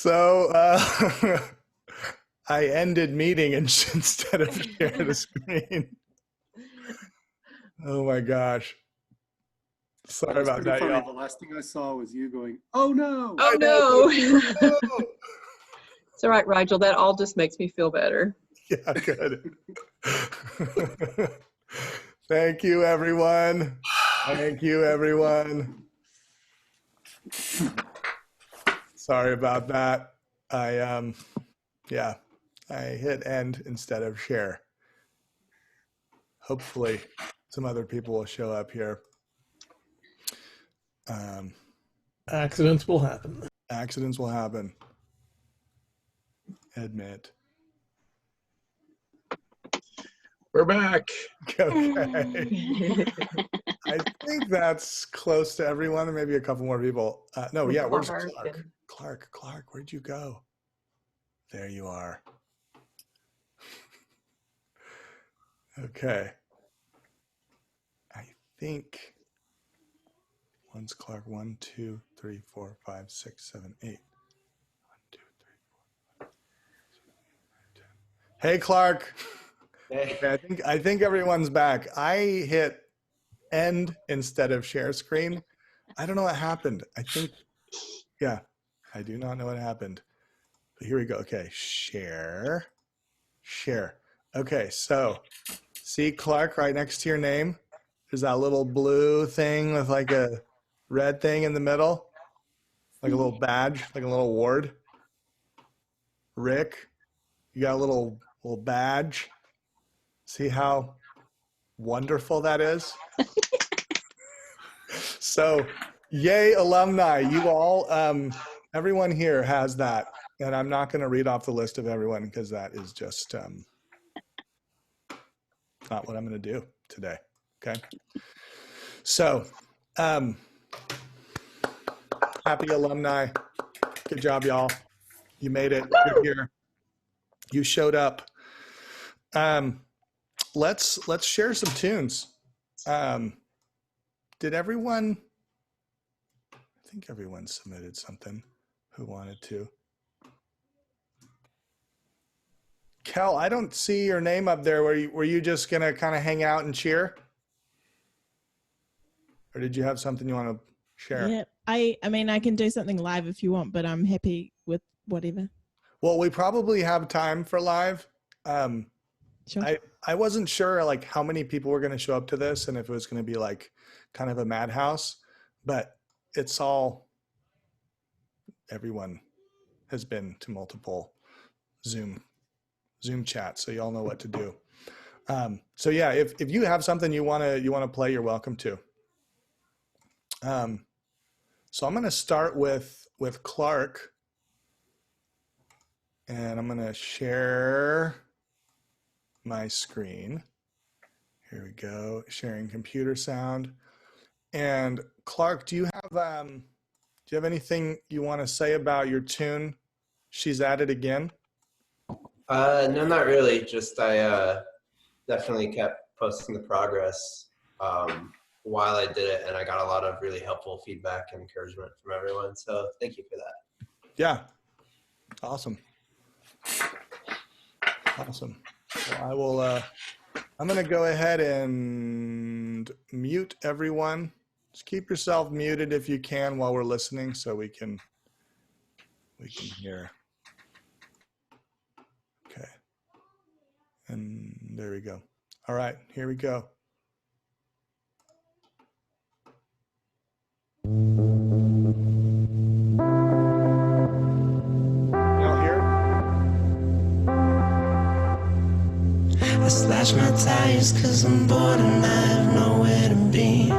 So I ended meeting instead of share the screen. Oh my gosh. Sorry about that, funny. y'all. The last thing I saw was you going, "Oh no!" Oh no! Oh, It's all right, Rigel. That all just makes me feel better. yeah, good. Thank you, everyone. Thank you, everyone. Sorry about that. I hit end instead of share. Hopefully some other people will show up here. Accidents will happen. Accidents will happen. Admit. We're back. Okay. I think that's close to everyone, maybe a couple more people. No, yeah, where's Clark? Clark, where'd you go? There you are. Okay. I think one's Clark. 1, 2, 3, 4, 5, 6, 7, 8. 1, 2, 3, 4, 5, 6, 7, 8, 9, 10. Hey, Clark. Hey. Okay, I think everyone's back. I hit end instead of share screen. I don't know what happened. I think, yeah, I do not know what happened. But here we go. Okay, share. Okay, so see Clark right next to your name? There's that little blue thing with like a red thing in the middle, like a little badge, like a little award. Rick, you got a little badge. See how wonderful that is? So, yay, alumni. You all, everyone here has that. And I'm not going to read off the list of everyone because that is just not what I'm going to do today. Okay. So, happy alumni. Good job, y'all. You made it. You're here. You showed up. Let's share some tunes. Did everyone? I think everyone submitted something who wanted to. Kel, I don't see your name up there. Were you just gonna kind of hang out and cheer? Or did you have something you want to share? Yeah, I mean, I can do something live if you want, but I'm happy with whatever. Well, we probably have time for live. Sure. I wasn't sure like how many people were going to show up to this and if it was going to be like kind of a madhouse, but it's all, everyone has been to multiple Zoom chats, so y'all know what to do. So yeah, if you have something you want to play, you're welcome to. So I'm going to start with Clark, and I'm going to share my screen. Here we go, sharing computer sound. And Clark, do you have anything you want to say about your tune? She's at it again. No, not really. Just I definitely kept posting the progress while I did it, and I got a lot of really helpful feedback and encouragement from everyone. So thank you for that. Yeah, awesome. So I will. I'm going to go ahead and mute everyone. Just keep yourself muted if you can while we're listening, so we can hear. Okay. And there we go. All right, here we go. Y'all hear? I slash my tires 'cause I'm bored and I have nowhere to be.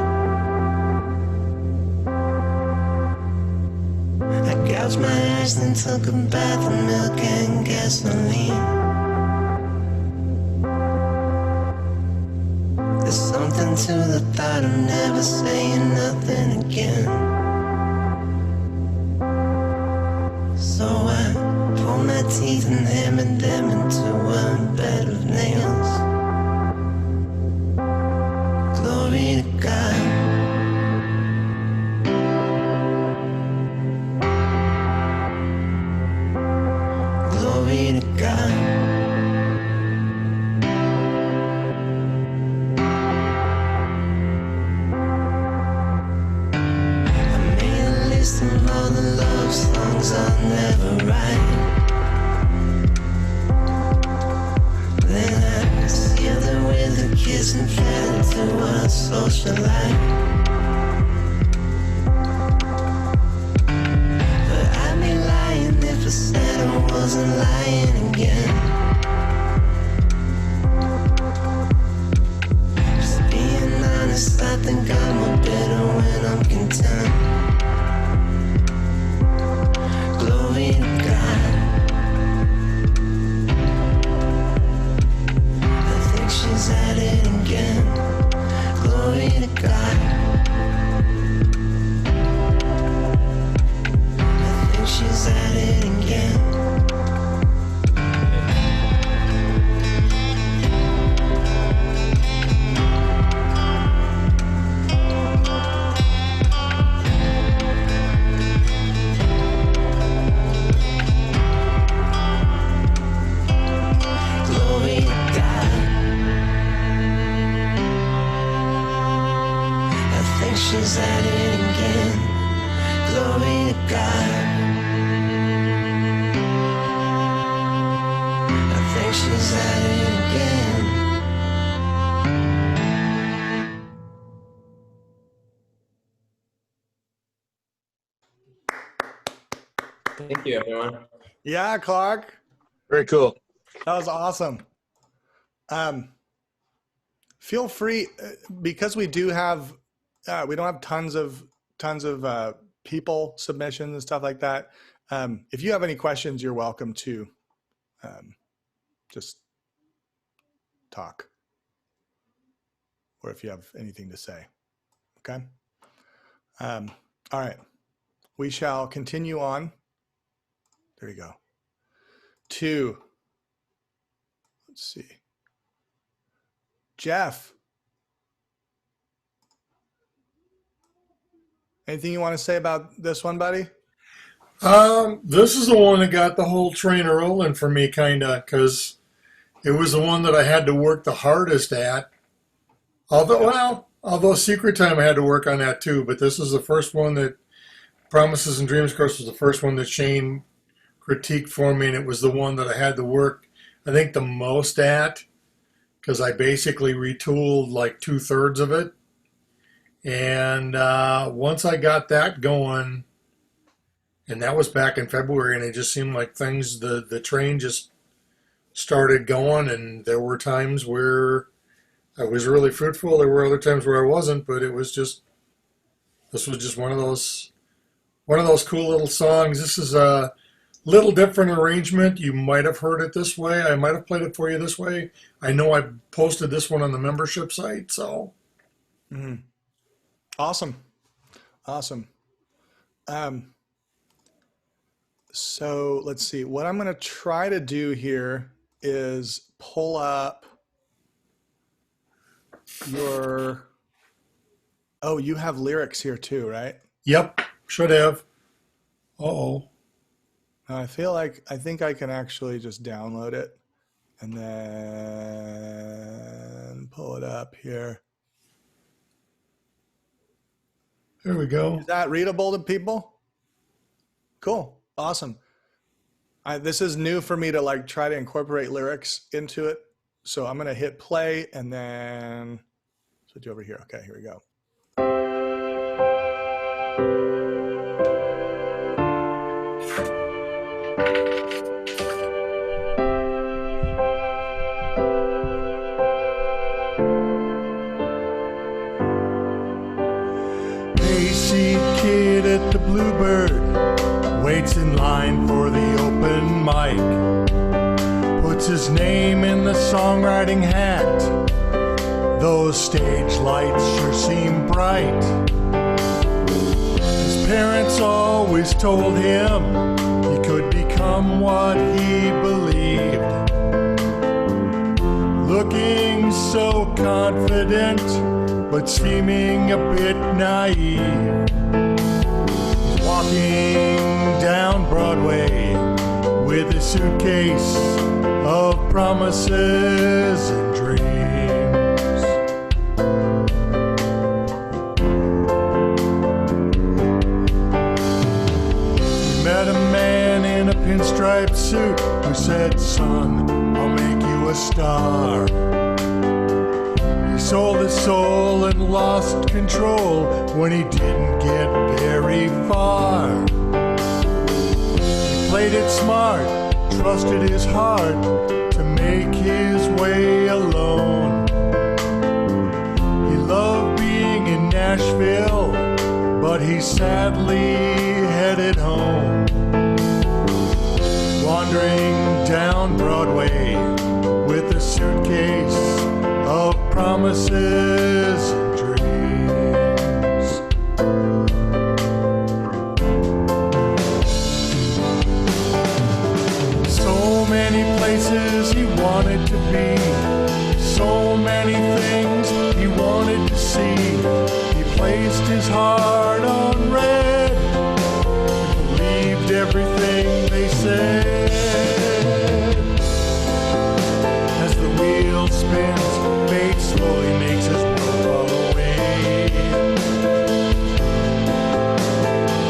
I gouged my eyes, then took a bath of milk and gasoline. There's something to the thought of never saying nothing again. So I pulled my teeth and hammered them into a bed of nails. Glory to God. of songs I'll never write. Then I see her with a kiss and fed into a social life. But I'd be lying if I said I wasn't lying again. Just being honest, I think I'm more bitter when I'm content. Glory to God. I think she's at it again. Glory to God. I think she's at it again. Glory to God. I think she's at it again. Glory to God. I think she's at it again. Thank you, everyone. Yeah, Clark. Very cool. That was awesome. Feel free, because we do have, we don't have tons of people submissions and stuff like that. If you have any questions, you're welcome to just talk, or if you have anything to say. Okay. All right. We shall continue on. There you go. Let's see. Jeff, anything you want to say about this one, buddy? This is the one that got the whole train rolling for me, kind of, because it was the one that I had to work the hardest at. Although Secret Time I had to work on that too, but this is the first one that Promises and Dreams, of course, was the first one that Shane critiqued for me, and it was the one that I had to work, I think, the most at, because I basically retooled like 2/3 of it. And once I got that going, and that was back in February, and it just seemed like things, the train just started going, and there were times where I was really fruitful. There were other times where I wasn't, but this was just one of those cool little songs. This is a little different arrangement. You might have heard it this way. I might have played it for you this way. I know I posted this one on the membership site, so. Mm-hmm. Awesome. So let's see. What I'm going to try to do here is pull up your. Oh, you have lyrics here too, right? Yep, should have. Uh-oh. I think I can actually just download it and then pull it up here. There we go. Is that readable to people? Cool. Awesome. This is new for me to like try to incorporate lyrics into it. So I'm going to hit play and then switch over here. Okay, here we go. Kid at the Bluebird waits in line for the open mic, puts his name in the songwriting hat. Those stage lights sure seem bright. His parents always told him he could become what he believed, looking so confident but seeming a bit naive. Walking down Broadway with a suitcase of promises and dreams. He striped suit who said, son, I'll make you a star. He sold his soul and lost control when he didn't get very far. He played it smart, trusted his heart to make his way alone. He loved being in Nashville, but he sadly headed home. Wandering down Broadway with a suitcase of promises and dreams. So many places he wanted to be, so many things he wanted to see. He placed his heart on red, believed everything they said. As the wheel spins, fate slowly makes his world fall away.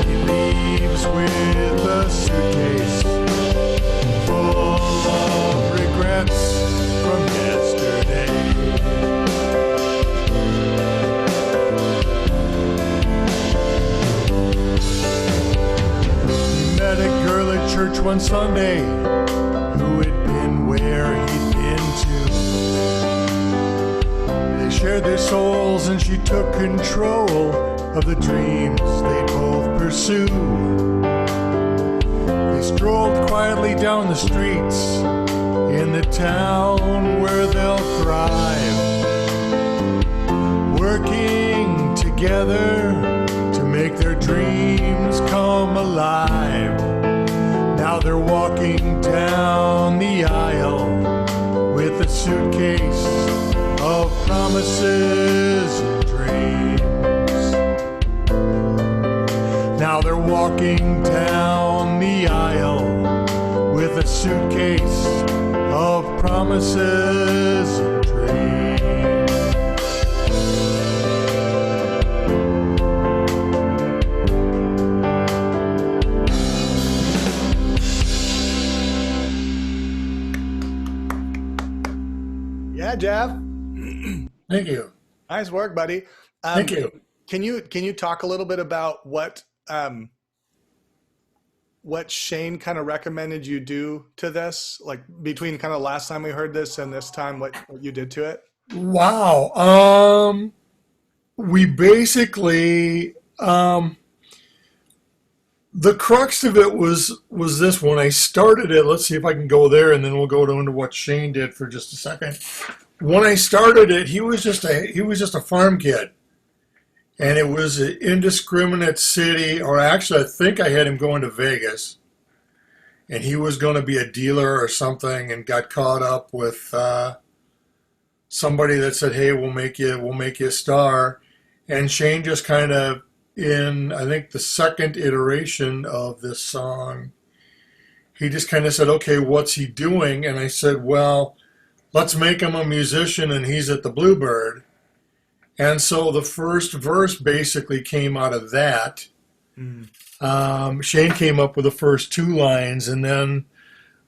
He leaves with a suitcase full of regrets from yesterday. He met a girl at church one Sunday who had been where he'd been to. They shared their souls and she took control of the dreams they both pursue. They strolled quietly down the streets in the town where they'll thrive, working together to make their dreams come alive. Now they're walking down the aisle with a suitcase of promises and dreams. Now they're walking down the aisle with a suitcase of promises and dreams. Yeah, Jeff. Thank you. Nice work, buddy. Thank you. Can you talk a little bit about what Shane kind of recommended you do to this, like between kind of last time we heard this and this time, what you did to it? Wow. We basically, the crux of it was this. When I started it, let's see if I can go there, and then we'll go into what Shane did for just a second. When I started it, he was just a farm kid, and it was an indiscriminate city. Or actually, I think I had him going to Vegas, and he was going to be a dealer or something, and got caught up with somebody that said, "Hey, we'll make you a star." And Shane just kind of, in I think the second iteration of this song, he just kind of said, "Okay, what's he doing?" And I said, "Well, let's make him a musician, and he's at the Bluebird." And so the first verse basically came out of that. Shane came up with the first two lines, and then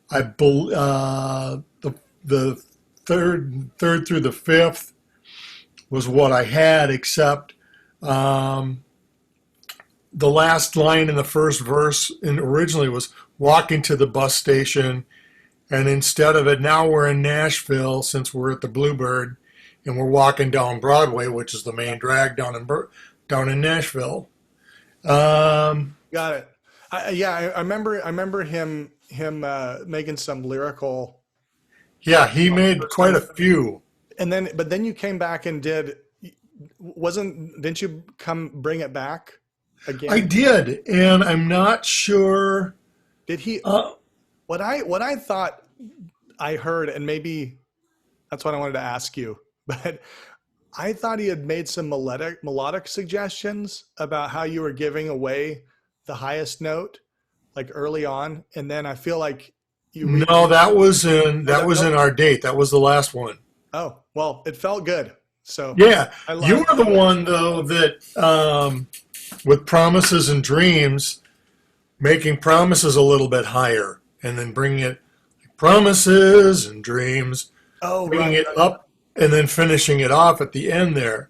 the third through the fifth was what I had, except the last line in the first verse originally was walking to the bus station, and instead of it, now we're in Nashville since we're at the Bluebird, and we're walking down Broadway, which is the main drag down in Nashville. Got it. I remember him making some lyrical. Yeah, he made quite a few. But then you came back and didn't you come bring it back again? I did, and I'm not sure. Did he? What I thought I heard, and maybe that's what I wanted to ask you, but I thought he had made some melodic suggestions about how you were giving away the highest note, like early on, and then I feel like you. No, that was in our date. That was the last one. Oh well, it felt good. So yeah, you were the one though that with Promises and Dreams, making promises a little bit higher, and then bringing it promises and dreams, Oh, bringing right. it up, and then finishing it off at the end there,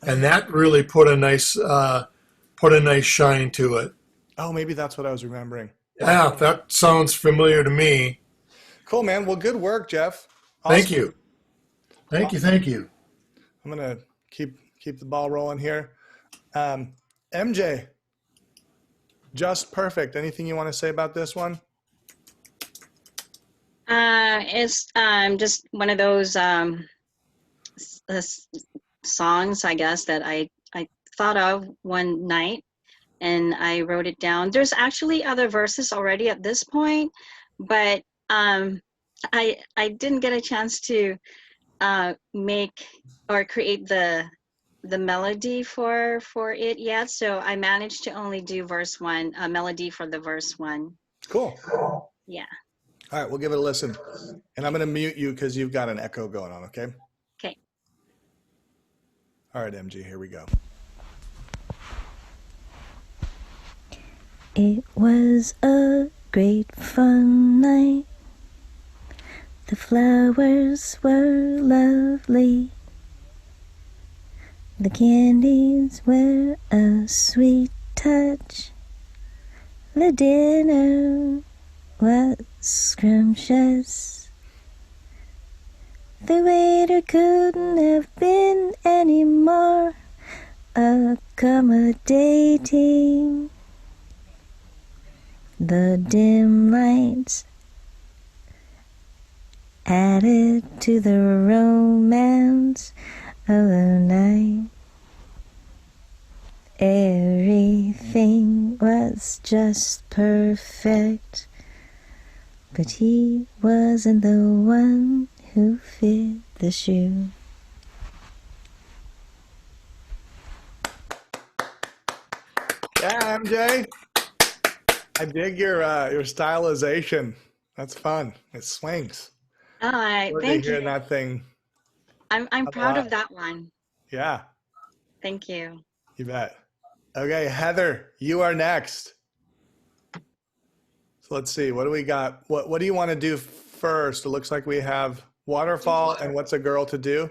and that really put a nice shine to it. Oh, maybe that's what I was remembering. Yeah, that sounds familiar to me. Cool, man. Well, good work, Jeff. Awesome. Thank you. Thank you. I'm gonna keep the ball rolling here. MJ, just perfect. Anything you want to say about this one? It's just one of those songs, I guess, that I thought of one night and I wrote it down. There's actually other verses already at this point, but I didn't get a chance to make or create the melody for it yet, so I managed to only do verse 1, a melody for the verse 1. Cool. Yeah. All right, we'll give it a listen. And I'm going to mute you because you've got an echo going on, okay? Okay. All right, MG, here we go. It was a great fun night. The flowers were lovely. The candies were a sweet touch. The dinner was scrumptious. The waiter couldn't have been any more accommodating. The dim lights added to the romance of the night. Everything was just perfect, but he wasn't the one who fit the shoe. Yeah, MJ. I dig your stylization. That's fun. It swings. All right, Love to thank hear you. that thing. I'm proud of that one. Yeah, Thank you. you bet. Okay, Heather, you are next. So let's see. What do we got? What do you want to do first? It looks like we have Waterfall and What's a Girl to Do?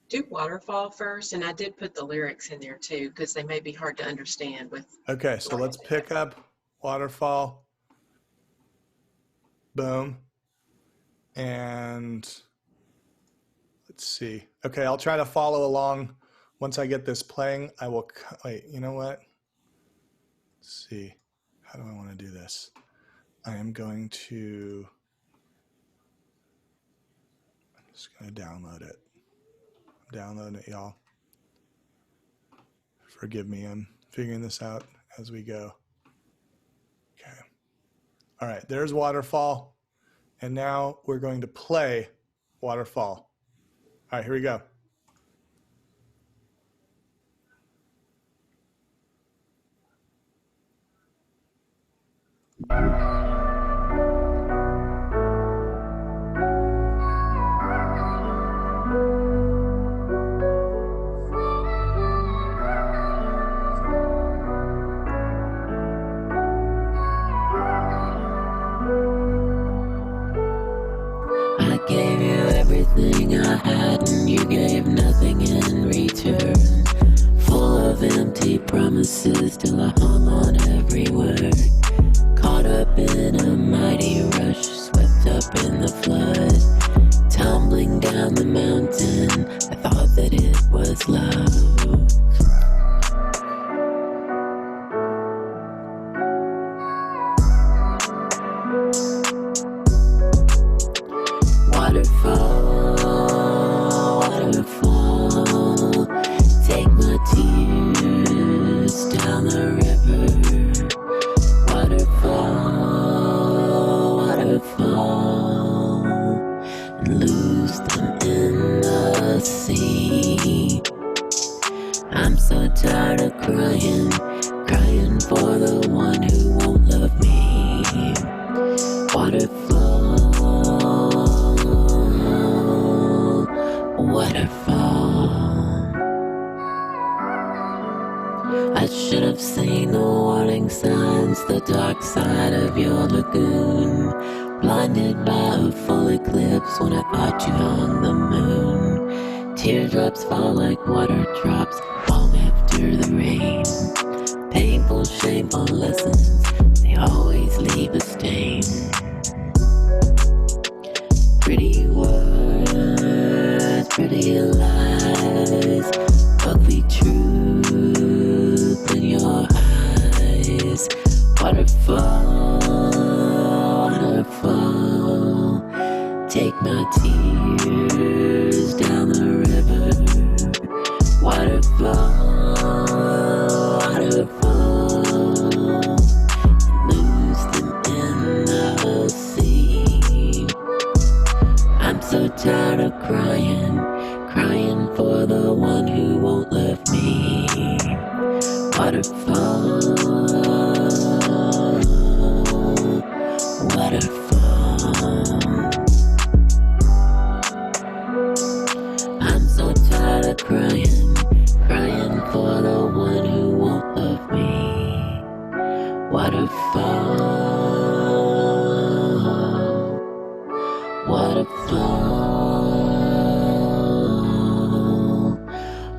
Do Waterfall first, and I did put the lyrics in there too because they may be hard to understand with. Okay, so let's pick up Waterfall. Boom. And let's see. Okay, I'll try to follow along. Once I get this playing, I will, wait, you know what? Let's see. How do I want to do this? I am going to, I'm just going to download it. I'm downloading it, y'all. Forgive me, I'm figuring this out as we go. Okay. All right, there's Waterfall. And now we're going to play Waterfall. All right, here we go. I gave you everything I had, and you gave nothing in return. Full of empty promises till I hung on every word. Caught up in a mighty rush, swept up in the flood. Tumbling down the mountain, I thought that it was love. Waterfall, waterfall, take my tears down the river. Waterfall, waterfall, and lose them in the sea. I'm so tired of crying, crying for the one who won't love me. Waterfall, waterfall. I should have seen the warning signs, the dark side of your lagoon. Blinded by a full eclipse when I thought you hung the moon. Teardrops fall like water drops long after the rain. Painful, shameful lessons, they always leave a stain. Pretty words, pretty lies, ugly truth in your eyes. Waterfall, waterfall, take my tears down the river. Waterfall, waterfall, lose them in the sea. I'm so tired of crying, crying for the one who won't love me. Waterfall, waterfall. I'm so tired of crying, crying for the one who won't love me. Waterfall, waterfall,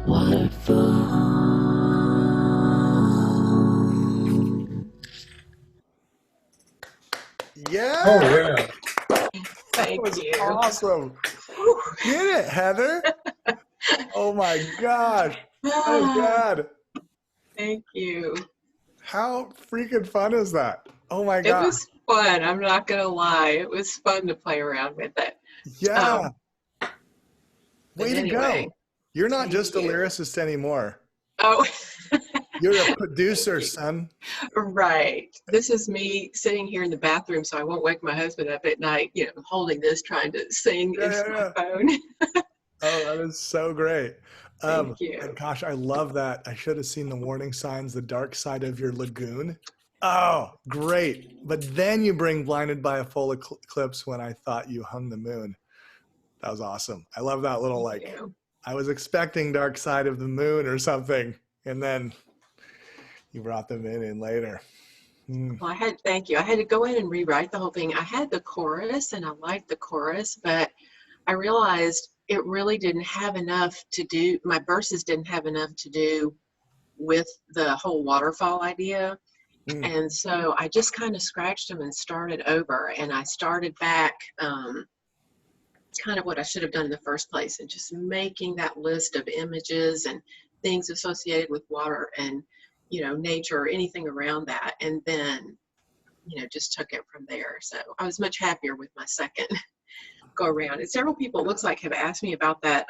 waterfall. Yeah. Oh yeah. Thank That was you. awesome. Get it, Heather. Oh my gosh. Oh God. Thank you. How freaking fun is that? Oh my It God. was fun. I'm not going to lie. It was fun to play around with it. Yeah. But Way to anyway, go. You're not thank just a you. lyricist anymore. Oh, You're a producer, son. right. This is me sitting here in the bathroom so I won't wake my husband up at night, holding this, trying to sing Yeah, into yeah, my phone. Oh, that is so great. Thank you. And gosh, I love that. I should have seen the warning signs, the dark side of your lagoon. Oh, great. But then you bring blinded by a full eclipse when I thought you hung the moon. That was awesome. I love that little Thank you. I was expecting dark side of the moon or something. And then you brought them in later. Well, thank you. I had to go in and rewrite the whole thing. I had the chorus and I liked the chorus, but I realized it really didn't have enough to do, my verses didn't have enough to do with the whole waterfall idea. And so I just kind of scratched them and started over. And I started back kind of what I should have done in the first place, and just making that list of images and things associated with water and nature or anything around that, and then just took it from there. So I was much happier with my second go around. And several people, it looks like, have asked me about that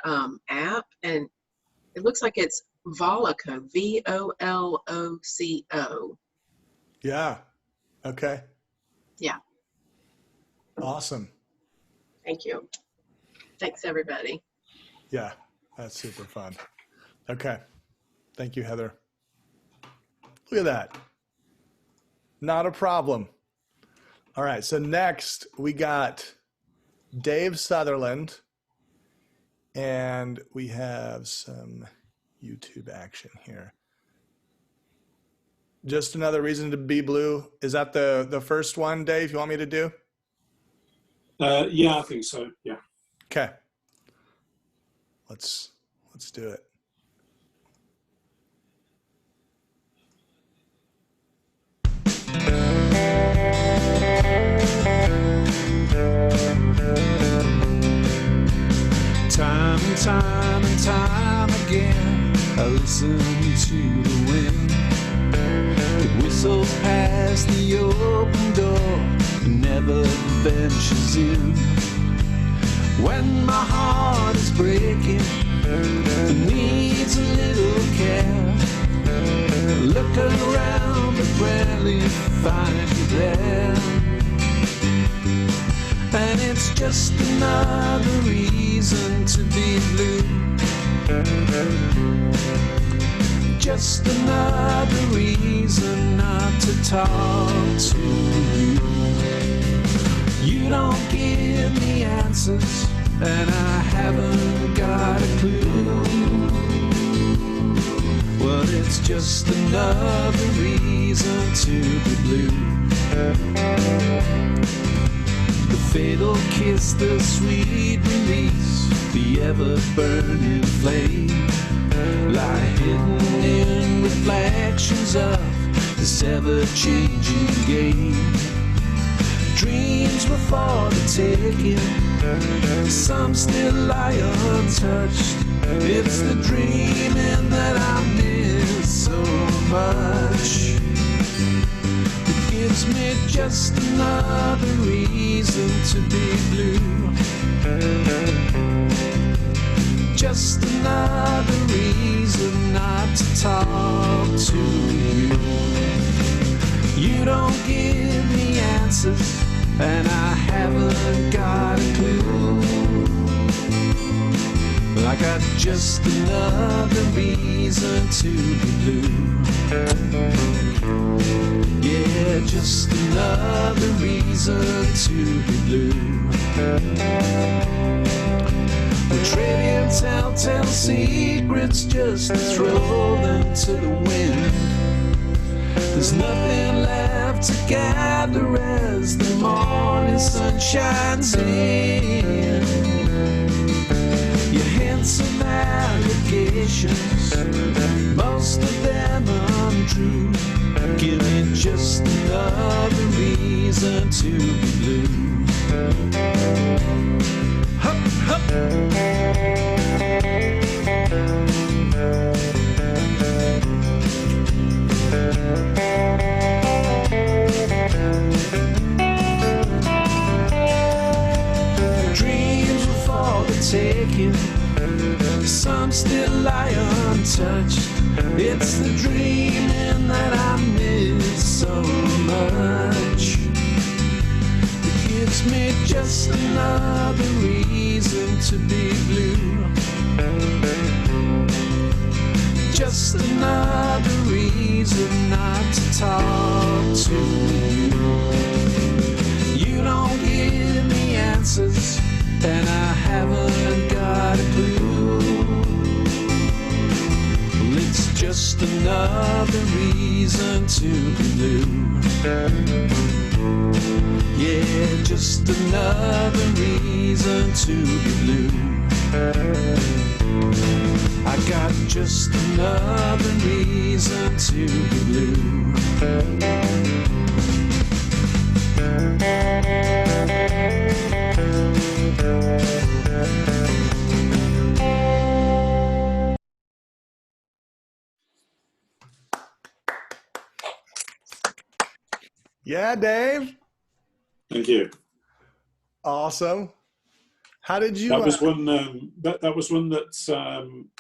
app, and it looks like it's Voloco, Voloco. Yeah. Okay. Yeah. Awesome. Thank you. Thanks, everybody. Yeah, that's super fun. Okay. Thank you, Heather. Look at that. Not a problem. All right, so next we got Dave Sutherland, and we have some YouTube action here. Just Another Reason to Be Blue. Is that the first one, Dave, you want me to do? Yeah, I think so. Yeah. Okay. Let's do it. Time and time and time again, I listen to the wind. It whistles past the open door and never ventures in. When my heart is breaking and needs a little care, look around but rarely find you there. And it's just another reason to be blue. Just another reason not to talk to you. You don't give me answers, and I haven't got a clue. What it's just another reason to be blue. The fatal kiss, the sweet release, the ever-burning flame lie hidden in reflections of this ever-changing game. Dreams were for the taking, some still lie untouched. It's the dreaming that I miss so much. It gives me just another reason to be blue. Just another reason not to talk to you. You don't give me answers, and I haven't got a clue. I got just another reason to be blue. Yeah, just another reason to be blue. We're trading telltale secrets just to throw them to the wind. There's nothing left to gather as the morning sun shines in. Your handsome allegations, most of them untrue. Give me just another reason to be blue. Hup, hup. Dreams were for the taking, some still lie untouched. It's the dreaming that I miss so much. It gives me just another reason to be blue. Just another reason not to talk to you. You don't give me answers, and I haven't got a clue. Well, it's just another reason to be blue. Yeah, just another reason to be blue. I got just another reason to be blue. Yeah, Dave. Thank you. Awesome. How did you? That was one. That was one that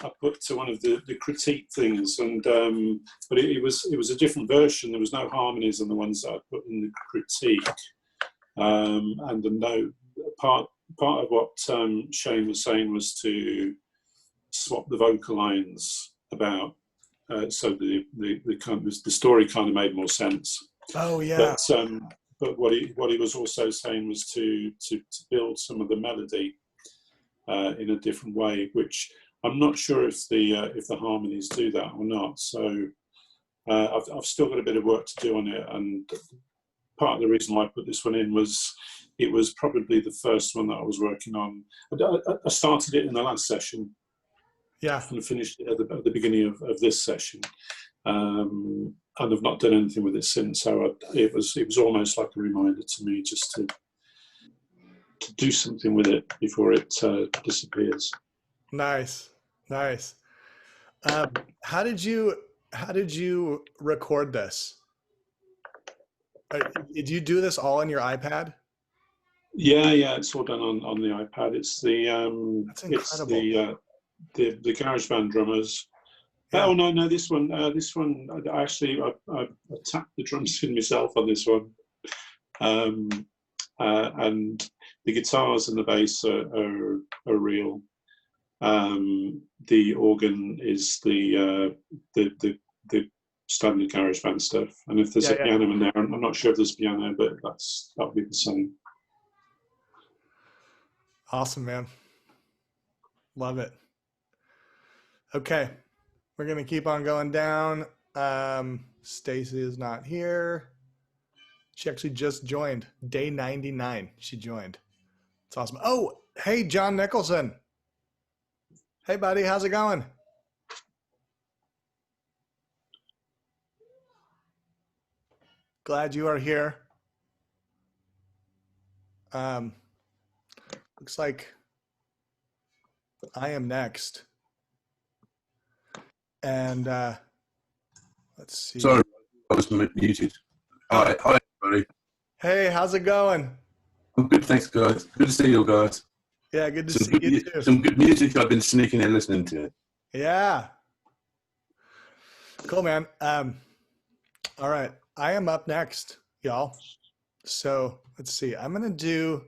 I put to one of the critique things, and but it was a different version. There was no harmonies on the ones that I put in the critique, and the note part of what Shane was saying was to swap the vocal lines about, so the story kind of made more sense. Oh yeah. But what he was also saying was to build some of the melody in a different way, which I'm not sure if the harmonies do that or not. So I've still got a bit of work to do on it, and part of the reason why I put this one in was it was probably the first one that I was working on. I started it in the last session, yeah, and finished it at the beginning of this session. And I've not done anything with it since, so it was almost like a reminder to me just to do something with it before it disappears. Nice. How did you record this? Did you do this all on your iPad? Yeah, it's all done on the iPad. It's the That's incredible. It's the GarageBand drummers. Yeah. Oh no, this one I tapped the drums in myself on this one, and the guitars and the bass are real. The organ is the standard GarageBand stuff, and if there's a piano in there, I'm not sure if there's piano, but that'll be the same. Awesome, man. Love it. Okay. We're We're going to keep on going down. Stacy is not here. She actually just joined. Day 99, she joined. It's awesome. Oh, hey, John Nicholson. Hey, buddy, how's it going? Glad you are here. Looks like I am next. And let's see. Sorry, I was muted. Hi, everybody. Hey, how's it going? I'm good, thanks, guys. Good to see you guys. Yeah, good to see you too. Some good music I've been sneaking in listening to. Yeah. Cool, man. All right. I am up next, y'all. So let's see. I'm gonna do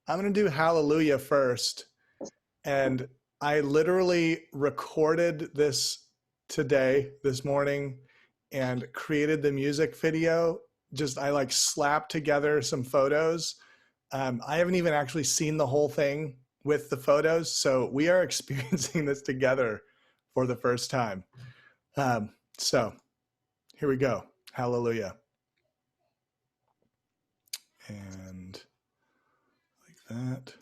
Hallelujah first. And I literally recorded this this morning, and created the music video. I like slapped together some photos. I haven't even actually seen the whole thing with the photos. So we are experiencing this together for the first time. So here we go. Hallelujah. And like that.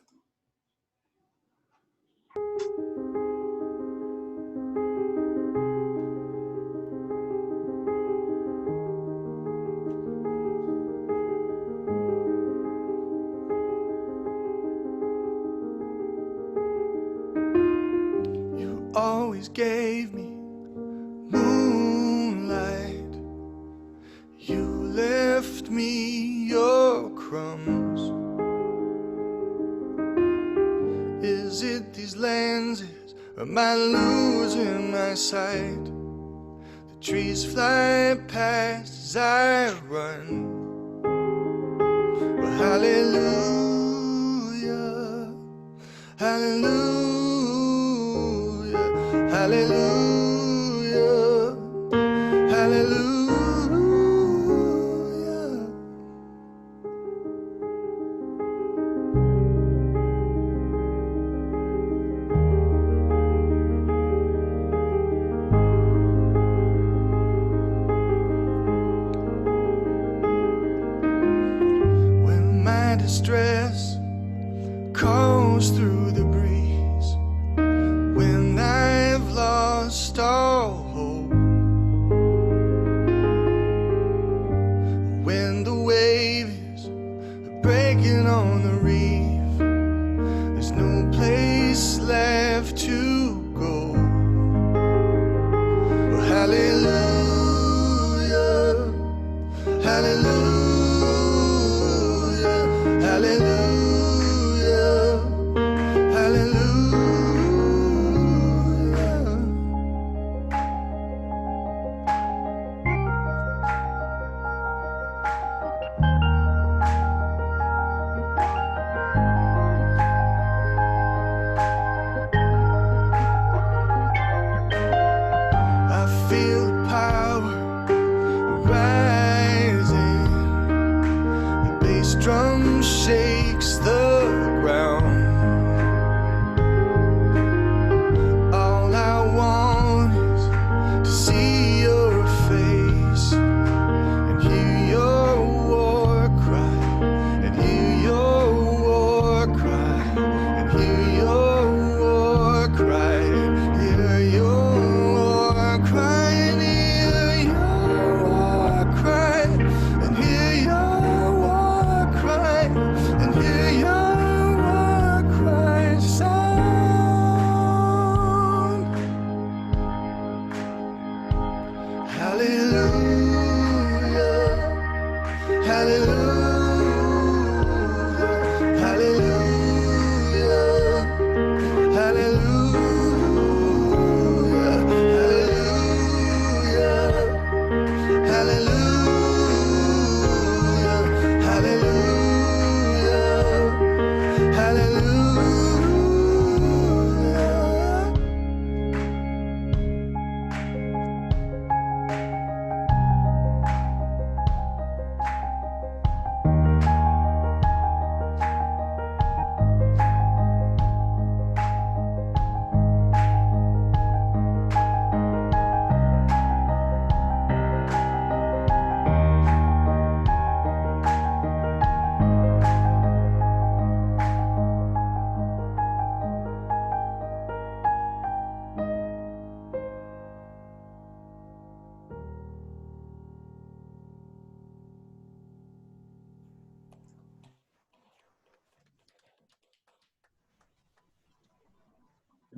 You always gave me moonlight. You left me your crumbs. Is it these lenses? Am I losing my sight? The trees fly past as I run. Well, hallelujah, hallelujah, hallelujah, hallelujah. Distress calls through the breeze, when I've lost all hope, when the wave is breaking on the reef, there's no place left to go. Well, hallelujah, hallelujah. Hallelujah, hallelujah.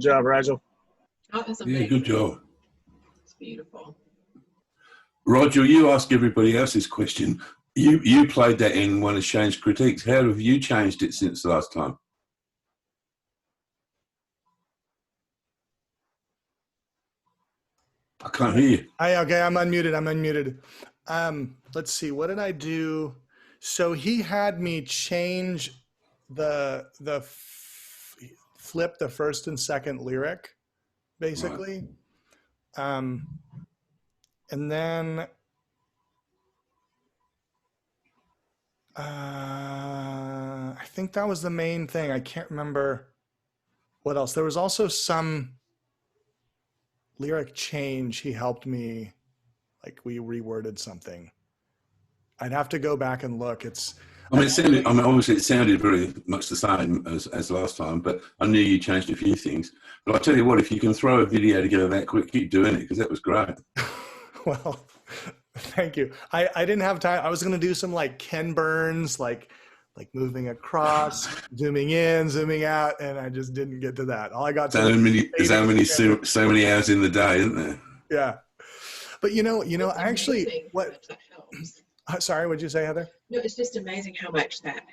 job, Rajal. Oh, that's Yeah, amazing. good job. It's beautiful. Roger, you ask everybody else's question. You played that in one of Shane's critiques. How have you changed it since last time? I can't hear you. Okay, I'm unmuted. Let's see. What did I do? So he had me change flip the first and second lyric, basically. Right. And then I think that was the main thing. I can't remember what else. There was also some lyric change. He helped me, like we reworded something. I'd have to go back and look. Obviously it sounded very much the same as last time, but I knew you changed a few things. But I'll tell you what, if you can throw a video together that quick, keep doing it, because that was great. Well, thank you. I didn't have time. I was going to do some like Ken Burns, like moving across, zooming in, zooming out, and I just didn't get to that. All I got so many hours in the day, isn't there? Yeah. But actually, what? Sorry, what'd you say, Heather? No, it's just amazing how much that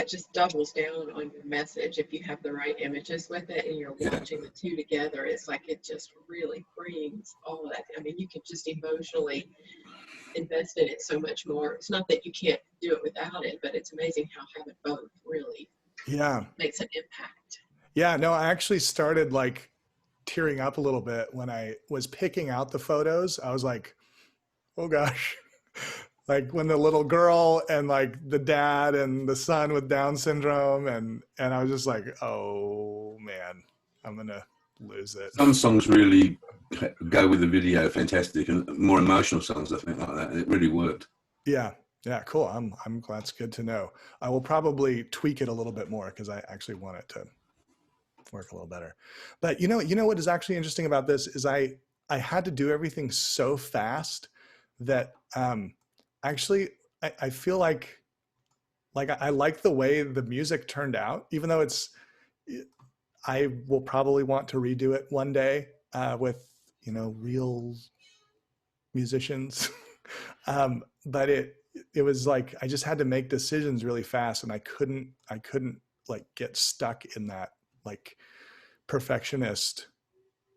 just doubles down on your message if you have the right images with it and you're watching the two together. It's like it just really brings all of that. I mean, you can just emotionally invest in it so much more. It's not that you can't do it without it, but it's amazing how having both really makes an impact. Yeah, no, I actually started like tearing up a little bit when I was picking out the photos. I was like, oh gosh. Like when the little girl and like the dad and the son with Down syndrome, and I was just like, oh man, I'm gonna lose it. Some songs really go with the video fantastic, and more emotional songs, I think, like that. It really worked. Yeah, cool. I'm glad. It's good to know. I will probably tweak it a little bit more because I actually want it to work a little better. But you know what is actually interesting about this is I had to do everything so fast that actually I feel like I like the way the music turned out, even though I will probably want to redo it one day with real musicians. But it was like I just had to make decisions really fast, and I couldn't like get stuck in that like perfectionist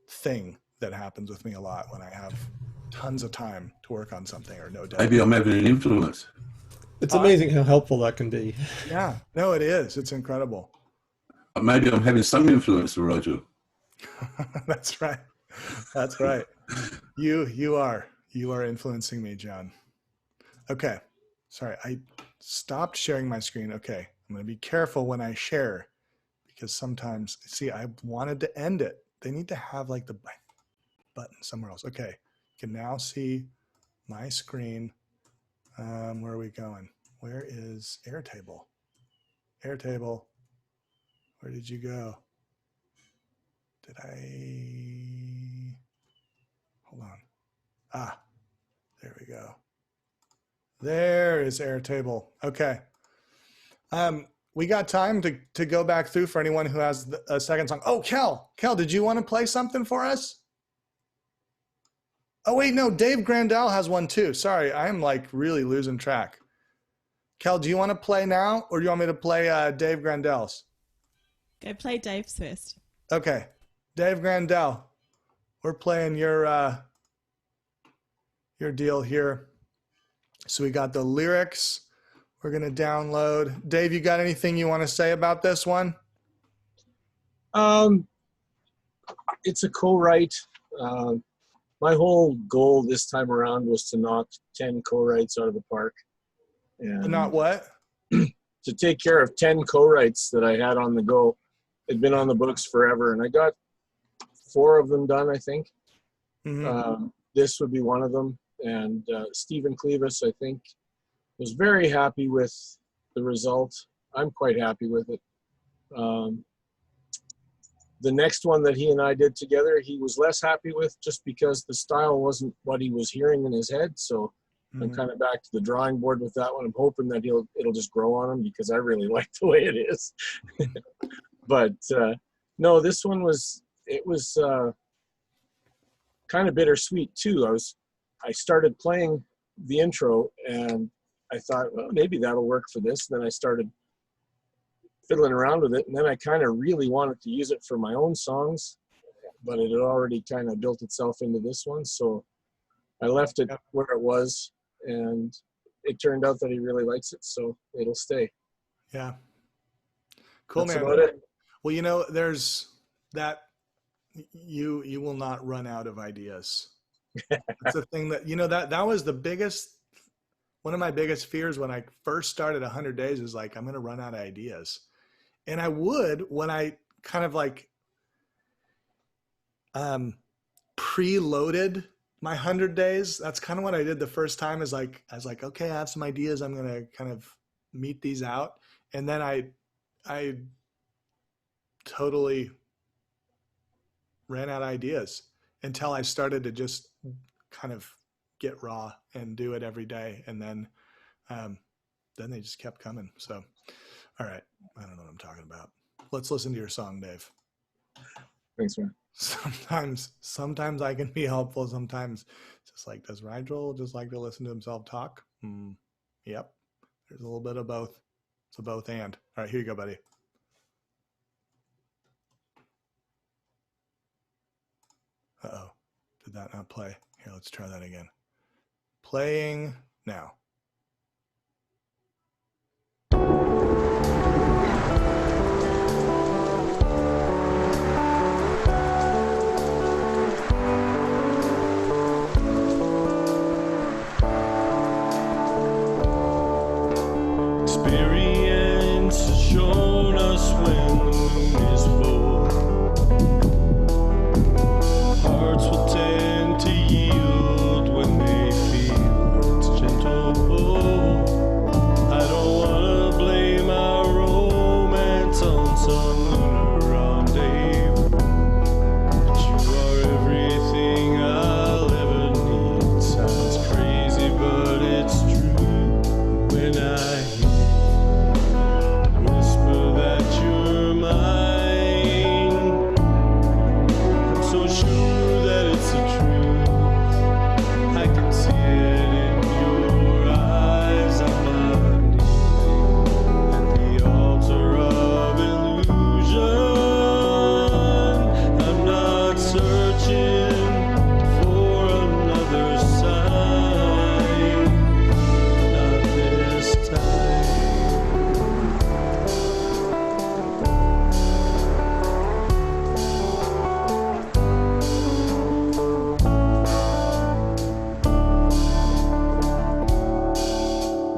thing that happens with me a lot when I have tons of time to work on something or no doubt. Maybe I'm having an influence. It's amazing how helpful that can be. Yeah, no, it is. It's incredible. Maybe I'm having some influence, Roger. That's right. That's right. You are influencing me, John. Okay. Sorry, I stopped sharing my screen. Okay. I'm going to be careful when I share because sometimes, see, I wanted to end it. They need to have like the button somewhere else. Okay. You can now see my screen. Where are we going? Where is Airtable? Airtable. Where did you go? Did I? Hold on. Ah, there we go. There is Airtable. Okay. We got time to go back through for anyone who has a second song. Oh, Kel, did you want to play something for us? Oh, wait, no, Dave Grandel has one too. Sorry, I'm like really losing track. Kel, do you want to play now or do you want me to play Dave Grandel's? Go play Dave's first. Okay. Dave Grandel, we're playing your deal here. So we got the lyrics we're going to download. Dave, you got anything you want to say about this one? It's a co-write. My whole goal this time around was to knock 10 co-writes out of the park. And not what? To take care of 10 co-writes that I had on the go. It'd been on the books forever, and I got 4 of them done, I think. Mm-hmm. This would be one of them. And Stephen Clevis, I think, was very happy with the result. I'm quite happy with it. The next one that he and I did together, he was less happy with just because the style wasn't what he was hearing in his head. So I'm kind of back to the drawing board with that one. I'm hoping that it'll just grow on him because I really like the way it is. But no, this one was, it was kind of bittersweet too. I started playing the intro and I thought, well, maybe that'll work for this. And then I started fiddling around with it, and then I kind of really wanted to use it for my own songs, but it had already kind of built itself into this one, so I left it where it was, and it turned out that he really likes it, so it'll stay. Yeah. Cool, That's man. about it. Well, you know, there's that you will not run out of ideas. That's the thing that, you know, that was one of my biggest fears when I first started 100 Days is like, I'm going to run out of ideas. And I would, when I kind of like preloaded my 100 days, that's kind of what I did the first time is like, I was like, okay, I have some ideas. I'm going to kind of meet these out. And then I totally ran out of ideas until I started to just kind of get raw and do it every day. And then they just kept coming. So, all right. I don't know what I'm talking about. Let's listen to your song, Dave. Thanks, man. Sometimes I can be helpful. Sometimes just like, does Rigel just like to listen to himself talk? Yep. There's a little bit of both. It's a both and. All right, here you go, buddy. Uh-oh. Did that not play? Here, let's try that again. Playing now. Experience has shown us when the moon is full, hearts will tend to yield when they feel its gentle pull. I don't wanna blame our romance on some lunar rendezvous, but you are everything I'll ever need. Sounds crazy, but it's true. When I whisper that you're mine, I'm so sure that it's the truth. I can see it in your eyes. I'm not kneeling at the altar of illusion. I'm not searching for another sign. Not this time.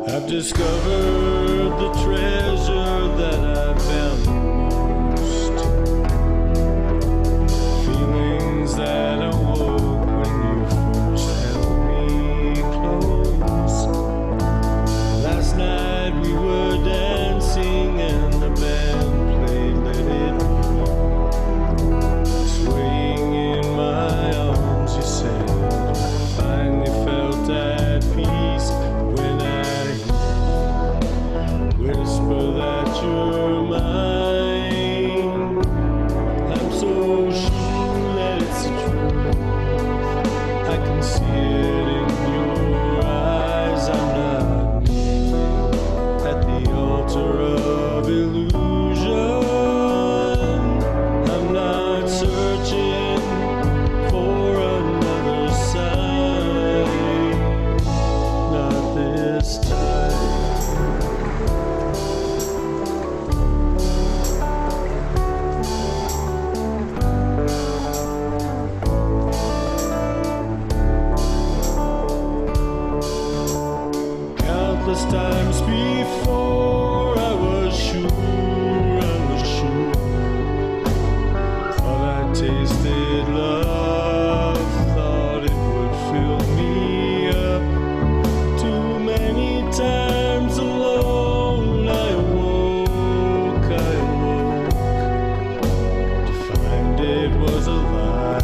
I've discovered the treasure that I value most. Feelings that awoke when you first held me close. Last night we were dancing and the band played Let It Be. Swaying in my arms, you said, I finally felt at peace. When I whisper that you're mine, I'm so sure that it's the truth. I can see it in your eyes. I'm not kneeling at the altar of illusion. I'm not searching for another sign. Not this time. Countless times before I was sure. Thought I tasted love, thought it would fill me up. Too many times alone I woke to find it was a lie. Tangled up inside when I whisper that you're mine. I'm so sure that it's the truth. I can see it in your eyes. I'm not kneeling at the altar of illusion. I'm not searching for another sign. Not this time. Countless times before I was sure. Thought I tasted love, thought it would fill me up. Too many times alone I woke to find it was a lie.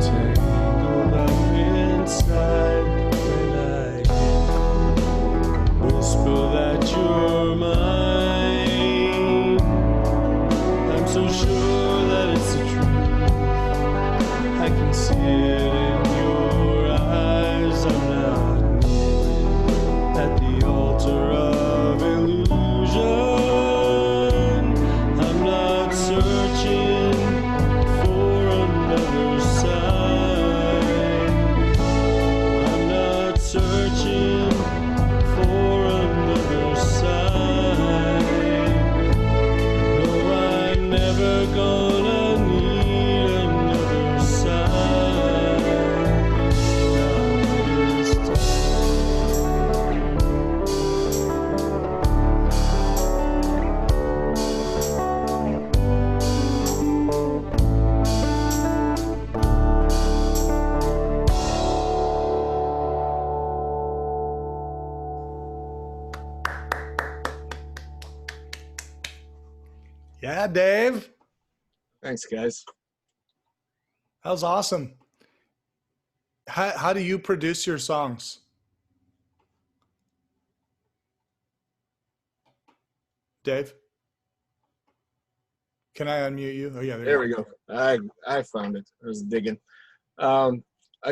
Tangled up inside when I whisper that you're mine. Yeah, Dave. Thanks, guys. That was awesome. How do you produce your songs? Dave? Can I unmute you? Oh, yeah, There we go. I found it. I was digging. I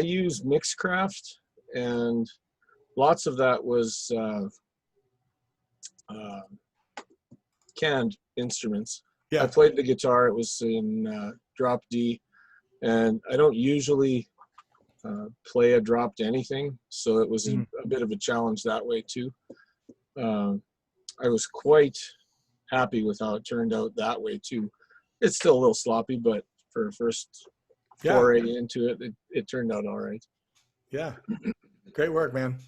use Mixcraft, and lots of that was canned instruments. Yeah. I played the guitar. It was in drop D, and I don't usually play a dropped anything, so it was a bit of a challenge that way too. I was quite happy with how it turned out that way too. It's still a little sloppy, but for a first foray into it, it turned out all right. Yeah. Great work, man.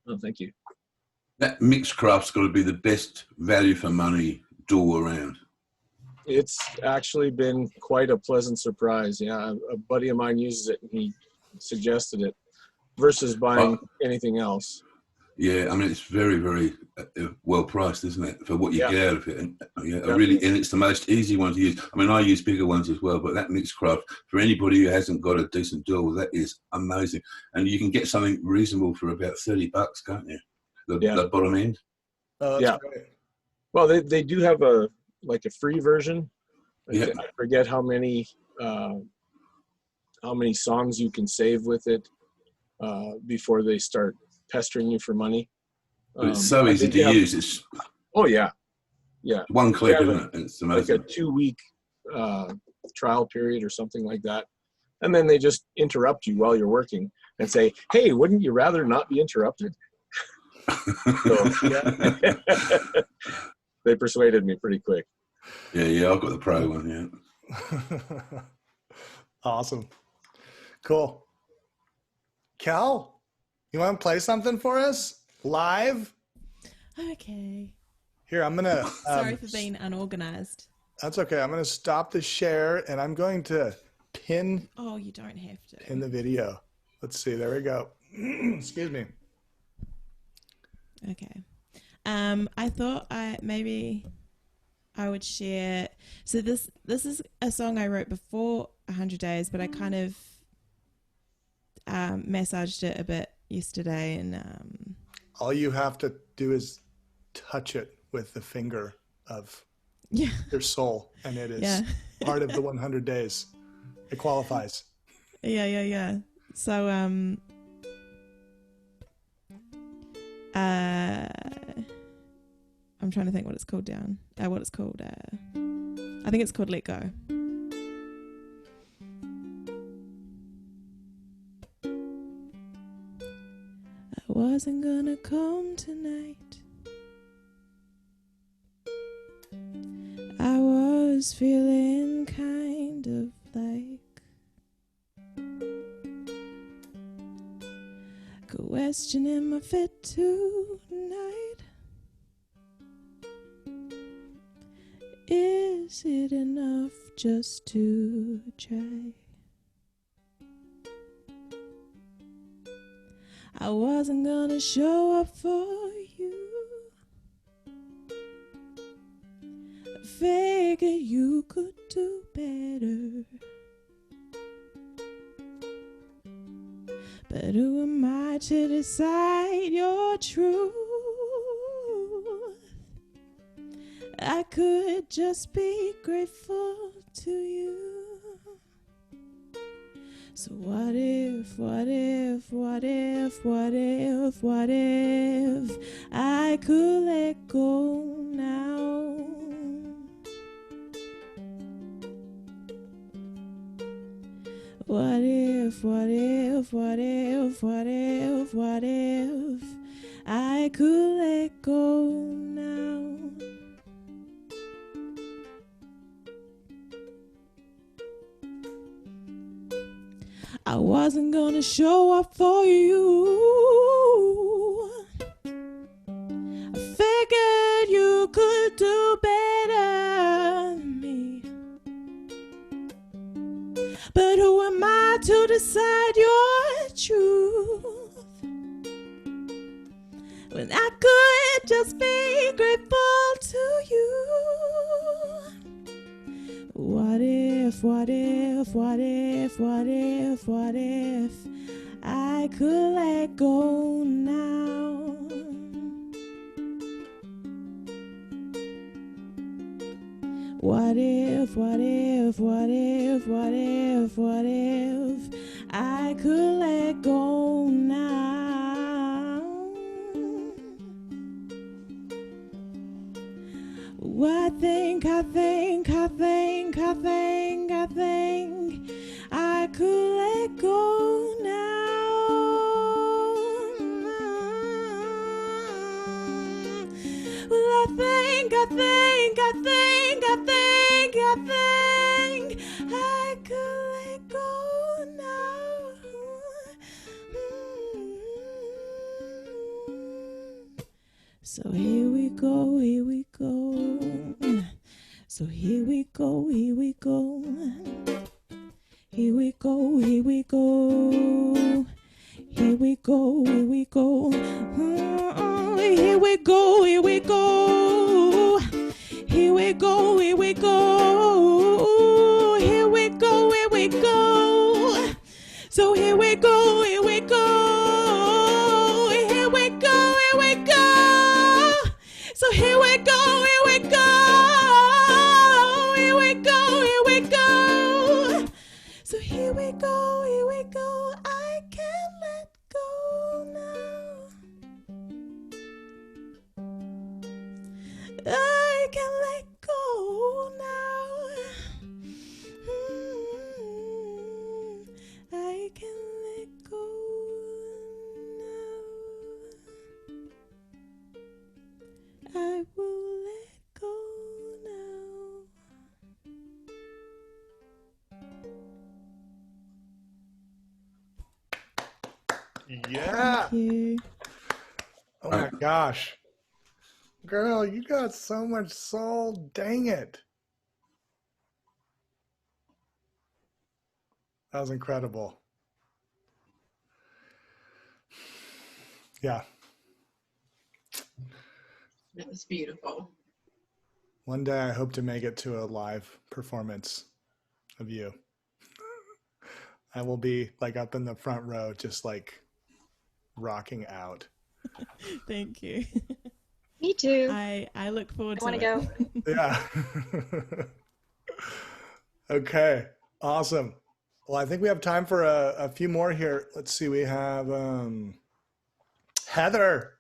Oh, thank you. That Mixcraft's got to be the best value for money DAW around. It's actually been quite a pleasant surprise. Yeah, a buddy of mine uses it, and he suggested it versus buying anything else. Yeah, I mean, it's very, very well priced, isn't it, for what you get out of it? And and it's the most easy one to use. I mean, I use bigger ones as well, but that Mixcraft, for anybody who hasn't got a decent DAW, that is amazing. And you can get something reasonable for about $30, can't you? The bottom end. Oh, that's great. Well, they do have a free version. I forget how many songs you can save with it before they start pestering you for money. But it's so easy to use. It's yeah. One click, isn't it? It's amazing. Like a 2-week trial period or something like that, and then they just interrupt you while you're working and say, "Hey, wouldn't you rather not be interrupted?" So, they persuaded me pretty quick. Yeah, I've got the pro one. Yeah. Awesome. Cool. Cal, you want to play something for us live? Okay. Here, I'm going to... Sorry for being unorganized. That's okay. I'm going to stop the share, and I'm going to pin... Oh, you don't have to. Pin the video. Let's see. There we go. Excuse me. Okay. I thought maybe I would share... So this is a song I wrote before 100 Days, but I kind of massaged it a bit yesterday, and all you have to do is touch it with the finger of your soul, and it is part of the 100 days. It qualifies. Yeah. So I'm trying to think what it's called down. What it's called. I think it's called Let Go. I wasn't gonna come tonight. I was feeling kind of like questioning my fit tonight. Is it enough just to try? I wasn't gonna show up for you. I figured you could do better. But who am I to decide your truth? I could just be grateful to you. So what if I could let go now? What if I could let go now? I wasn't gonna show up for you. I figured you could do better than me. But who am I to decide your truth? When I could just be grateful to you. what if I could let go now? What if I could let go now? I think I could let go now. Well, I think I could let go now. So here we go. So here we go. Here we go. Here we go. Here we go. Here we go. Here we go. Here we go. Here we go. Here we go. Here we go. Here we go. Here we go. So here we go. Here we go. Here we go. Here we go. So here we go. Here we go. Here we go. Here we go. So here we go. Here we go. I can't let go now. I can't let go now. I can't let go now. I will let go now. Yeah. Thank you. Oh my gosh. Girl, you got so much soul. Dang it. That was incredible. Yeah. That was beautiful. One day I hope to make it to a live performance of you. I will be like up in the front row, just like rocking out. Thank you. Me too. I look forward to I it. want to go. Yeah. Okay. Awesome. Well, I think we have time for a few more here. Let's see. We have Heather.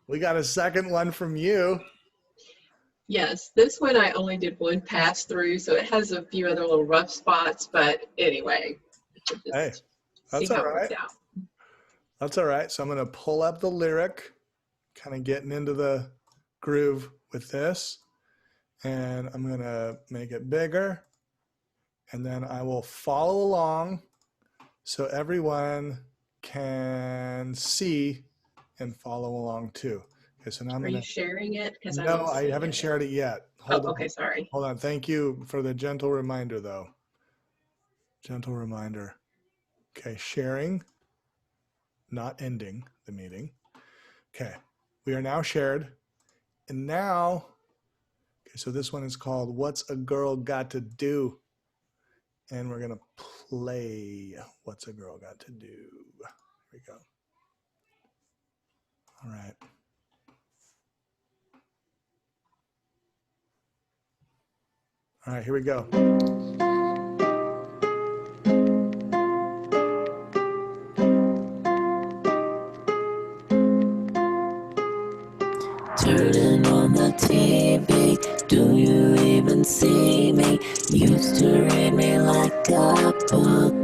We got a second one from you. Yes, this one I only did one pass through, so it has a few other little rough spots, but anyway, just Hey, see that's how all it works right. out. That's all right. So I'm going to pull up the lyric, kind of getting into the groove with this. And I'm going to make it bigger. And then I will follow along so everyone can see and follow along too. Okay, so now I'm Are going you to. sharing it? Because No, I haven't shared it yet. Hold on. okay, sorry. Hold on. Thank you for the gentle reminder, though. Gentle reminder. Okay, sharing, not ending the meeting. Okay, we are now shared. And now, okay, so this one is called What's a Girl Got to Do? And we're going to play What's a Girl Got to Do? Here we go. All right. All right, here we go. Turning on the TV, do you even see me? Used to read me like a book.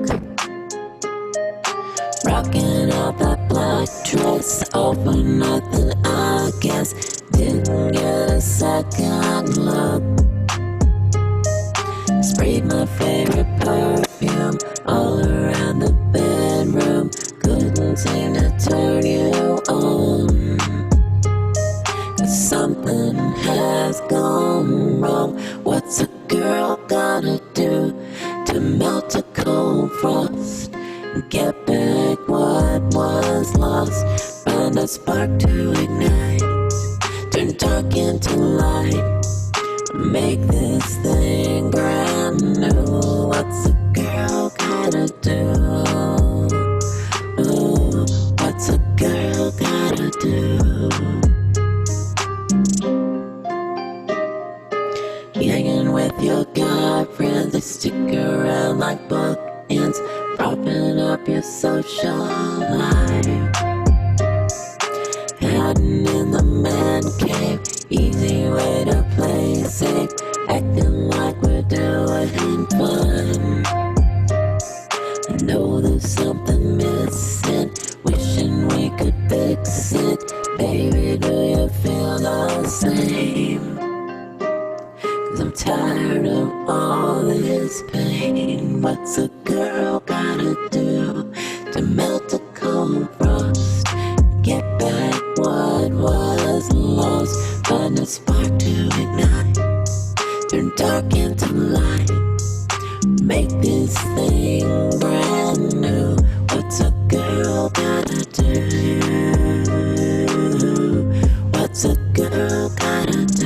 Rocking out that black dress, all for nothing, I guess. Didn't get a second look. Sprayed my favorite perfume all around the bedroom. Couldn't seem to turn you on. Something has gone wrong. What's a girl gotta do to melt a cold frost? Get back what was lost. Find a spark to ignite. Turn dark into light. Make this thing brand new. What's a girl gotta do? Ooh, what's a girl gotta do? Hanging with your guy friends, they stick around like bookends, propping up your social life. Hiding in the man cave, easy way to play safe, acting like we're doing fun. I know there's something missing, wishing we could fix it. Baby, do you feel the same? 'Cause I'm tired of all this pain. What's a girl gotta do to melt a cold frost? Get back what was lost, find a spark to ignite, turn dark into light, make this thing brand new. What's a girl gotta do? What's a girl gotta do?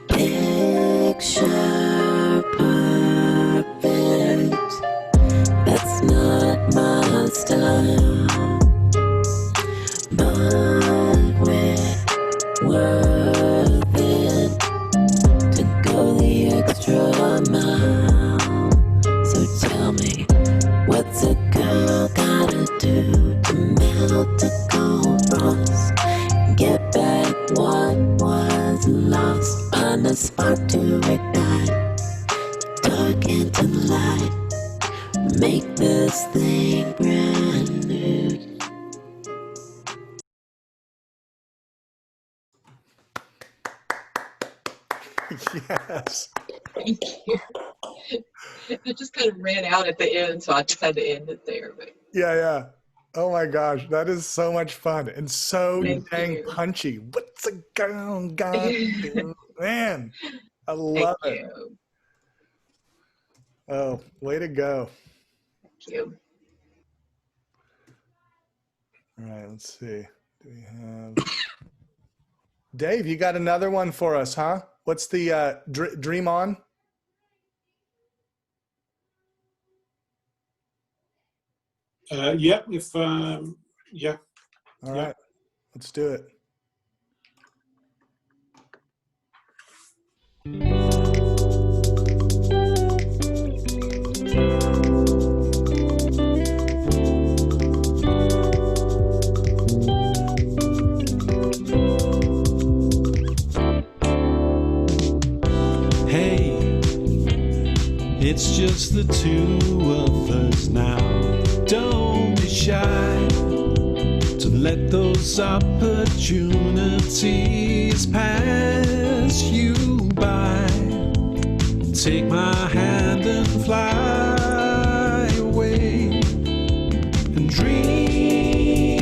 Picture perfect, that's not my style, but we're worth it to go the extra mile. So tell me, what's a girl gotta do to melt a cold frost? Get back what was lost, find a spark to ignite, dark into light, make this thing brand new. Yes. Thank you. It just kind of ran out at the end, so I tried to end it there. But Yeah. Oh my gosh, that is so much fun and so Thank dang you. punchy. What's a girl gotta do? Man, I love Thank it. you. Oh, way to go. Thank you. All right, let's see. Do we have Dave? You got another one for us, huh? What's the Dream On? Yeah, yeah. All right, let's do it. Hey, it's just the two of us now. Don't be shy to let those opportunities pass you by. Take my hand and fly away and dream,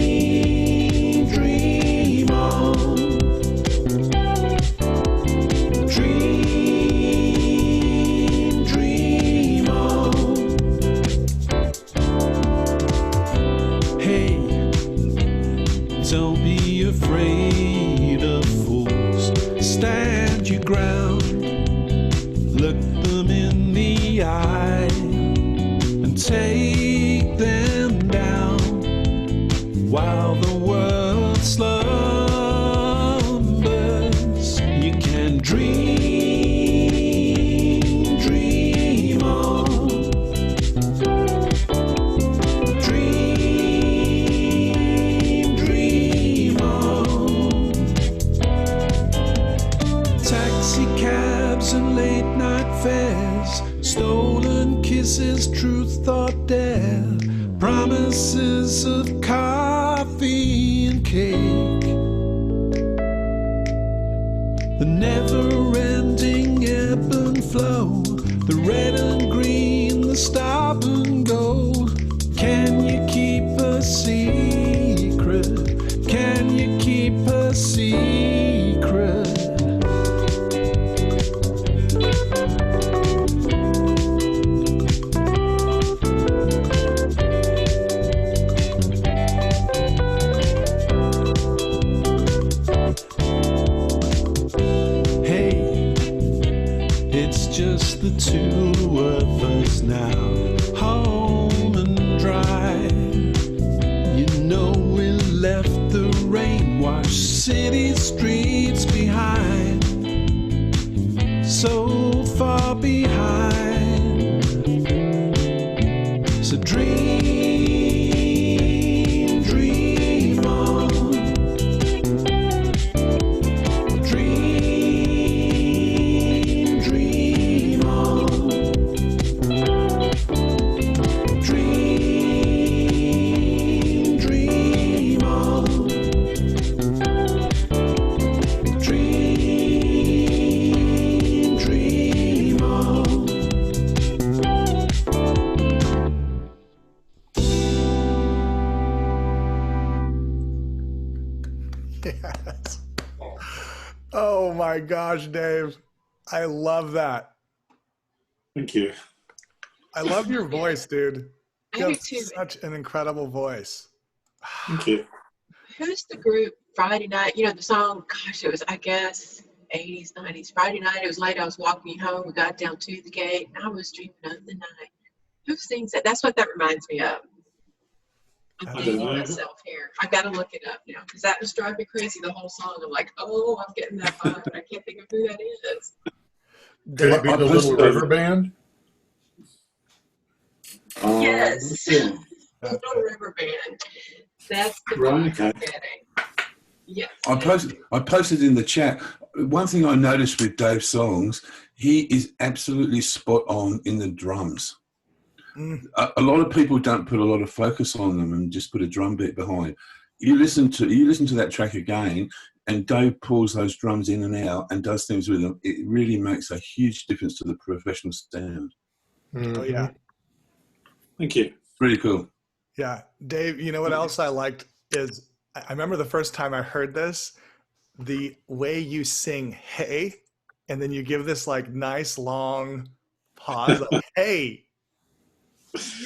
dream on. Dream, dream on. Hey, don't be afraid of fools. Stand your ground. Look them in the eye and take them down while the world slumbers. You can dream, dream on. Dream, dream on. Taxi cabs and late night fares, stolen kisses, truth or dare, promises of coffee and cake, the never-ending ebb and flow, the red and green, the stop and go. Can you keep a secret? Can you keep a secret? So dream, dream on. Dream, dream on. Dream, dream on. Dream, dream on. Yes. Oh my gosh, Dave. I love that. Thank you. I love your voice, dude. I You do have too. such an incredible voice. Thank you. Who's the group Friday night? You know, the song, gosh, it was, I guess, 80s, 90s. Friday night, it was late. I was walking home. We got down to the gate, and I was dreaming of the night. Who sings that? That's what that reminds me of. I'm I don't dating know. myself here. I've got to look it up now because that was driving me crazy the whole song. I'm like, oh, I'm getting that vibe, but I can't think of who that is. Could it be I the Little posted- River Band? Yes. Yeah. Little River Band. That's the Right, vibe I'm okay. getting. Yes. I posted in the chat. One thing I noticed with Dave's songs, he is absolutely spot on in the drums. Mm. A lot of people don't put a lot of focus on them and just put a drum beat behind. You listen to that track again, and Dave pulls those drums in and out and does things with them. It really makes a huge difference to the professional sound. Oh yeah. Thank you. Really cool. Yeah. Dave, you know what else I liked is I remember the first time I heard this, the way you sing hey, and then you give this like nice long pause of hey,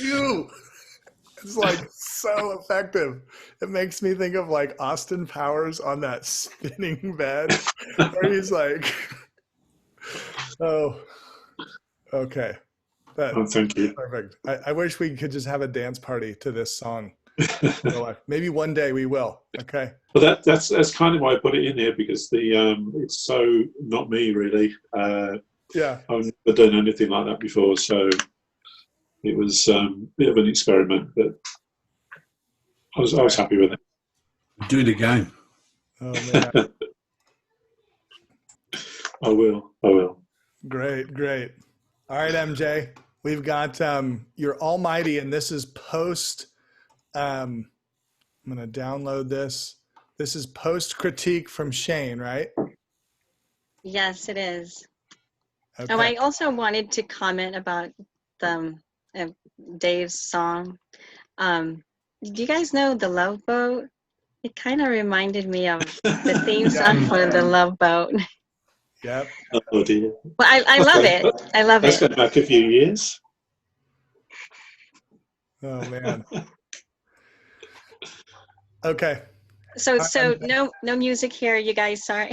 you. It's like so effective. It makes me think of like Austin Powers on that spinning bed where he's like, oh, okay. Oh, thank you. Perfect. I wish we could just have a dance party to this song. Maybe one day we will. Okay. Well, that's kind of why I put it in here because it's so not me really. Yeah. I've never done anything like that before, so it was a bit of an experiment, but I was happy with it. Do it again. Oh man. I will. Great. All right, MJ. We've got You're Almighty, and this is post. I'm going to download this. This is post critique from Shane, right? Yes, it is. Okay. Oh, I also wanted to comment about the Dave's song. Do you guys know The Love Boat? It kind of reminded me of the theme song for The Love Boat. Yep. Oh dear. Well, I love it. I love That's it. going back a few years. Oh man. Okay. So no music here, you guys. Sorry.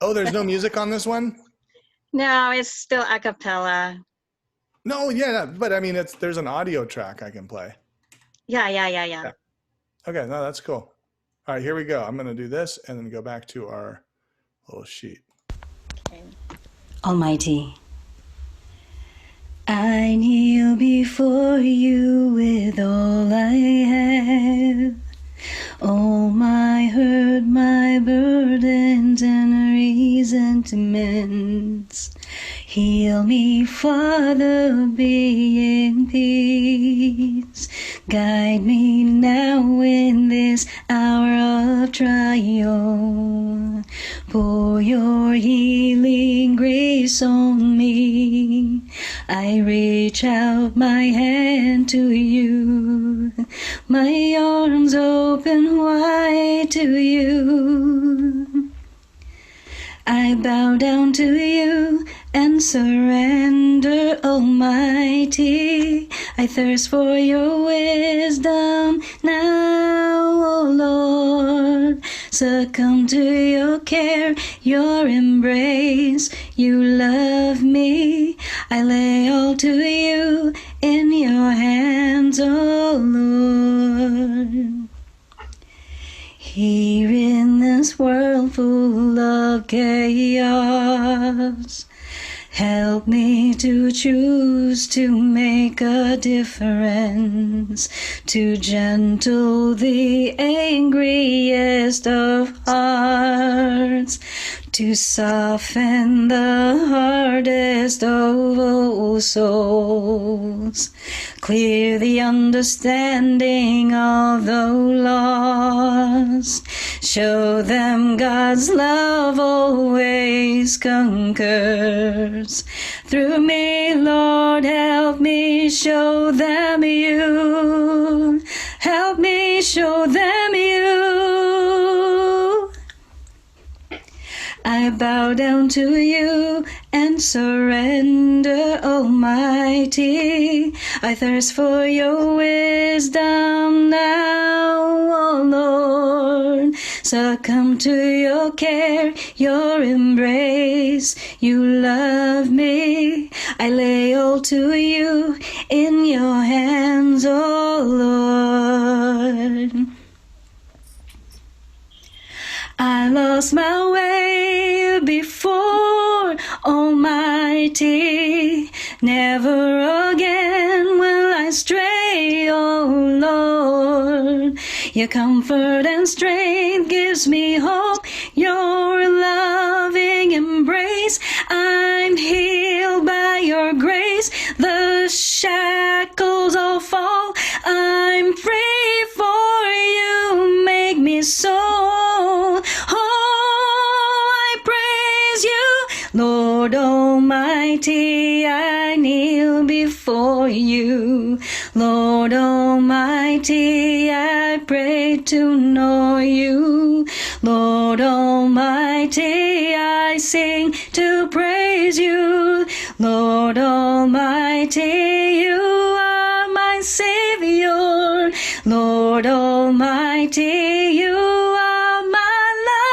Oh, there's no music on this one? No, it's still a cappella. No, yeah, but I mean, there's an audio track I can play. Yeah. Okay, no, that's cool. All right, here we go. I'm going to do this and then go back to our little sheet. Okay. Almighty, I kneel before you with all I have, all my hurt, my burdens and resentments. Heal me, Father, be in peace. Guide me now in this hour of trial. Pour your healing grace on me. I reach out my hand to you, my arms open wide to you. I bow down to you and surrender, Almighty. I thirst for your wisdom now, O Lord. Succumb to your care, your embrace. You love me. I lay all to you in your hands, O Lord. Here in this world full of chaos, Help me to choose to make a difference, to gentle the angriest of hearts, to soften the hardest of all souls, clear the understanding of the lost, show them God's love always conquers. Through me, Lord, help me show them you. Help me show them you. I bow down to you and surrender, Almighty. I thirst for your wisdom now, oh Lord. Succumb to your care, your embrace. You love me. I lay all to you in your hands, oh Lord. I lost my way before, Almighty. Never again will I stray, oh Lord. Your comfort and strength gives me hope. Your loving embrace. I'm healed by your grace. The shackles all fall. I'm free for you. Make me so. Lord Almighty, I kneel before you. Lord Almighty, I pray to know you. Lord Almighty, I sing to praise you. Lord Almighty, you are my Savior. Lord Almighty, you are my life.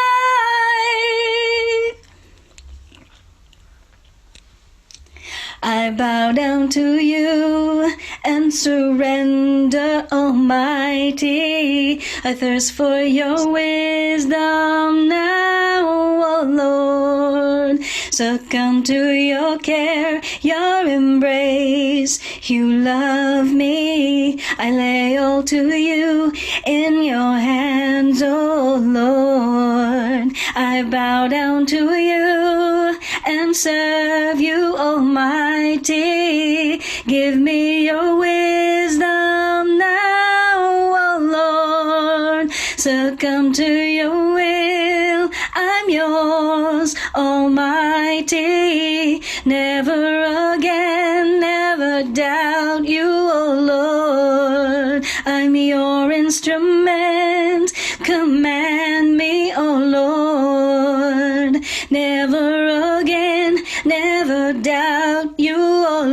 I bow down to you and surrender, Almighty. I thirst for your wisdom now, oh Lord. Succumb to your care, your embrace. You love me. I lay all to you in your hands, oh Lord. I bow down to you and serve you, Almighty. Give me your wisdom now, oh Lord. Succumb to your will. I'm yours, Almighty. Never again, never doubt you, oh Lord. I'm your instrument. Command me, oh Lord. Never again, never doubt you, oh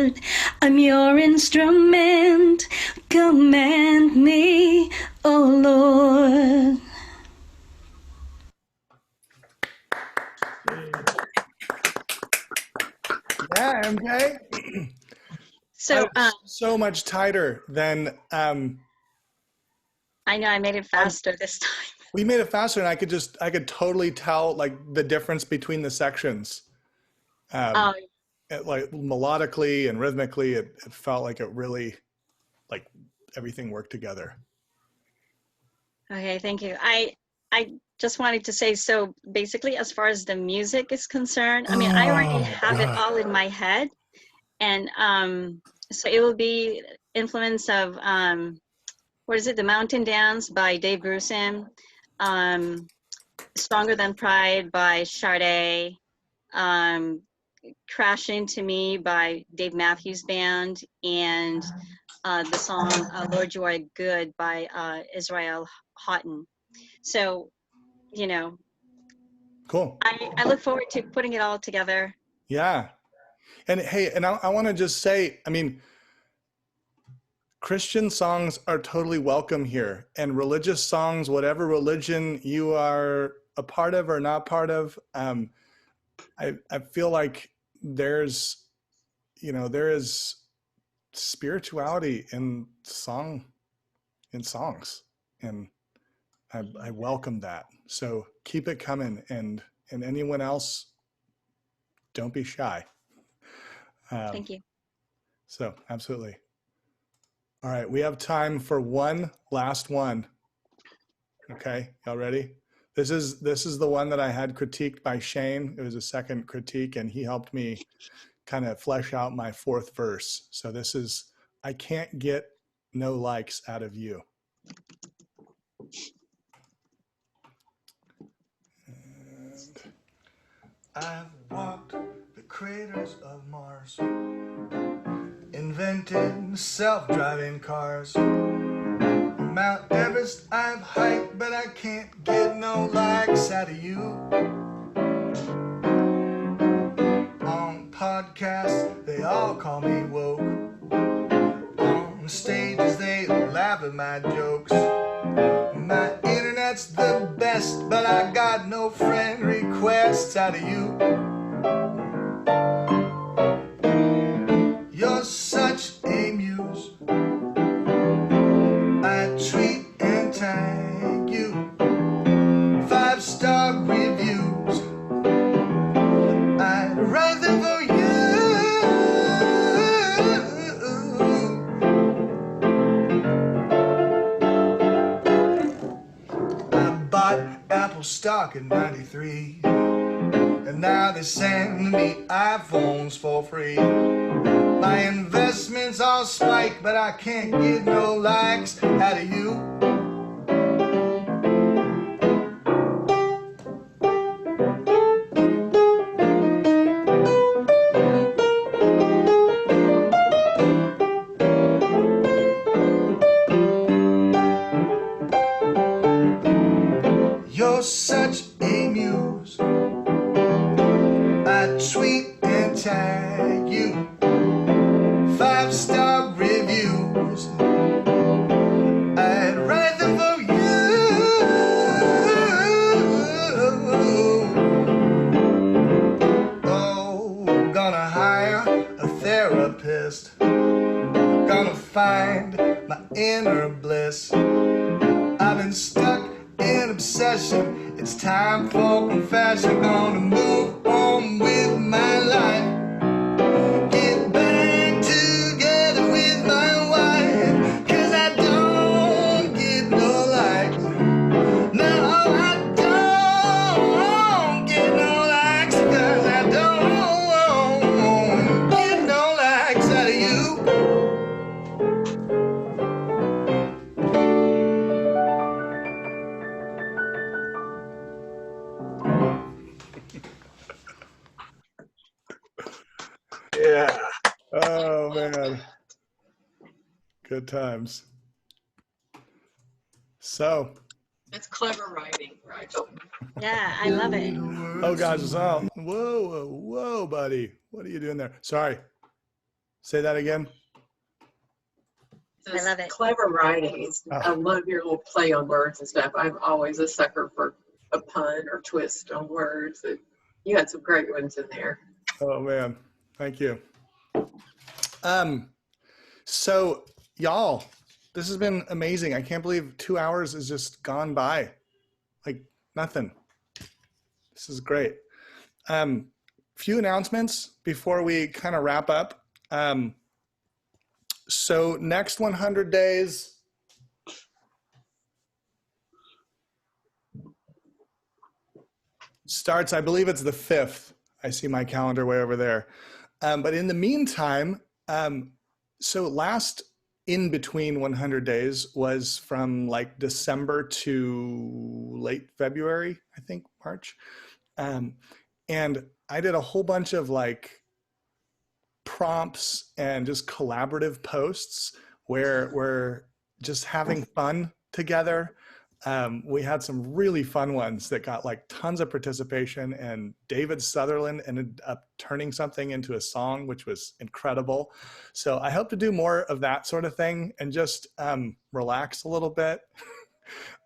Lord. I'm your instrument. Command me, oh Lord. Yeah, MJ. So, so much tighter than. I know I made it faster this time. We made it faster, and I could totally tell like the difference between the sections. Like melodically and rhythmically, it felt like it really, like everything worked together. Okay, thank you. I just wanted to say, so basically, as far as the music is concerned, I mean, I already have it all in my head, and so it will be influence of what is it, The Mountain Dance by Dave Grusin, Stronger Than Pride by Sade, Crash Into Me by Dave Matthews Band, and the song Lord You Are Good by Israel Houghton. So, you know, cool. I look forward to putting it all together. Yeah. And hey, and I want to just say, I mean, Christian songs are totally welcome here, and religious songs, whatever religion you are a part of or not part of, I feel like there is spirituality in songs, and I welcome that. So keep it coming, and anyone else, don't be shy. Thank you. So absolutely. All right, we have time for one last one. Okay, y'all ready? This is the one that I had critiqued by Shane. It was a second critique, and he helped me kind of flesh out my fourth verse. So this is, I can't get no likes out of you. And I've walked the craters of Mars, invented self-driving cars. Mount Everest I've hiked, but I can't get no likes out of you. On podcasts, they all call me woke. On stages, they laugh at my jokes. My internet's the best, but I got no friend requests out of you. You're such a muse. I treat and tag you. 5-star reviews, I'd write them for you. I bought Apple stock in '93, and now they send me iPhones for free. My investments all spike, but I can't get no likes out of you. You're such a muse. I tweet and tag you. 5-star reviews, I'd write them for you. Oh, gonna hire a therapist, gonna find my inner bliss. I've been stuck in obsession, it's time for confession. Gonna move on with my life, get back together with my wife, 'cause I don't get no likes. No, I don't get no likes, 'cause I don't get no likes out of you. Yeah. Oh man, good times. So, That's clever writing, Rigel. Yeah, I love it. oh gosh, it's all, whoa, buddy. What are you doing there? Sorry. Say that again. I love it. Clever writing. I love your little play on words and stuff. I'm always a sucker for a pun or twist on words. You had some great ones in there. Oh man, thank you. So y'all, this has been amazing. I can't believe 2 hours has just gone by like nothing. This is great. Few announcements before we kind of wrap up. So next 100 days, starts, I believe it's the 5th. I see my calendar way over there. But in the meantime, so last in between 100 days was from like December to late February, I think, March. And I did a whole bunch of like prompts and just collaborative posts where we're just having fun together. We had some really fun ones that got like tons of participation, and David Sutherland ended up turning something into a song, which was incredible. So I hope to do more of that sort of thing and just relax a little bit.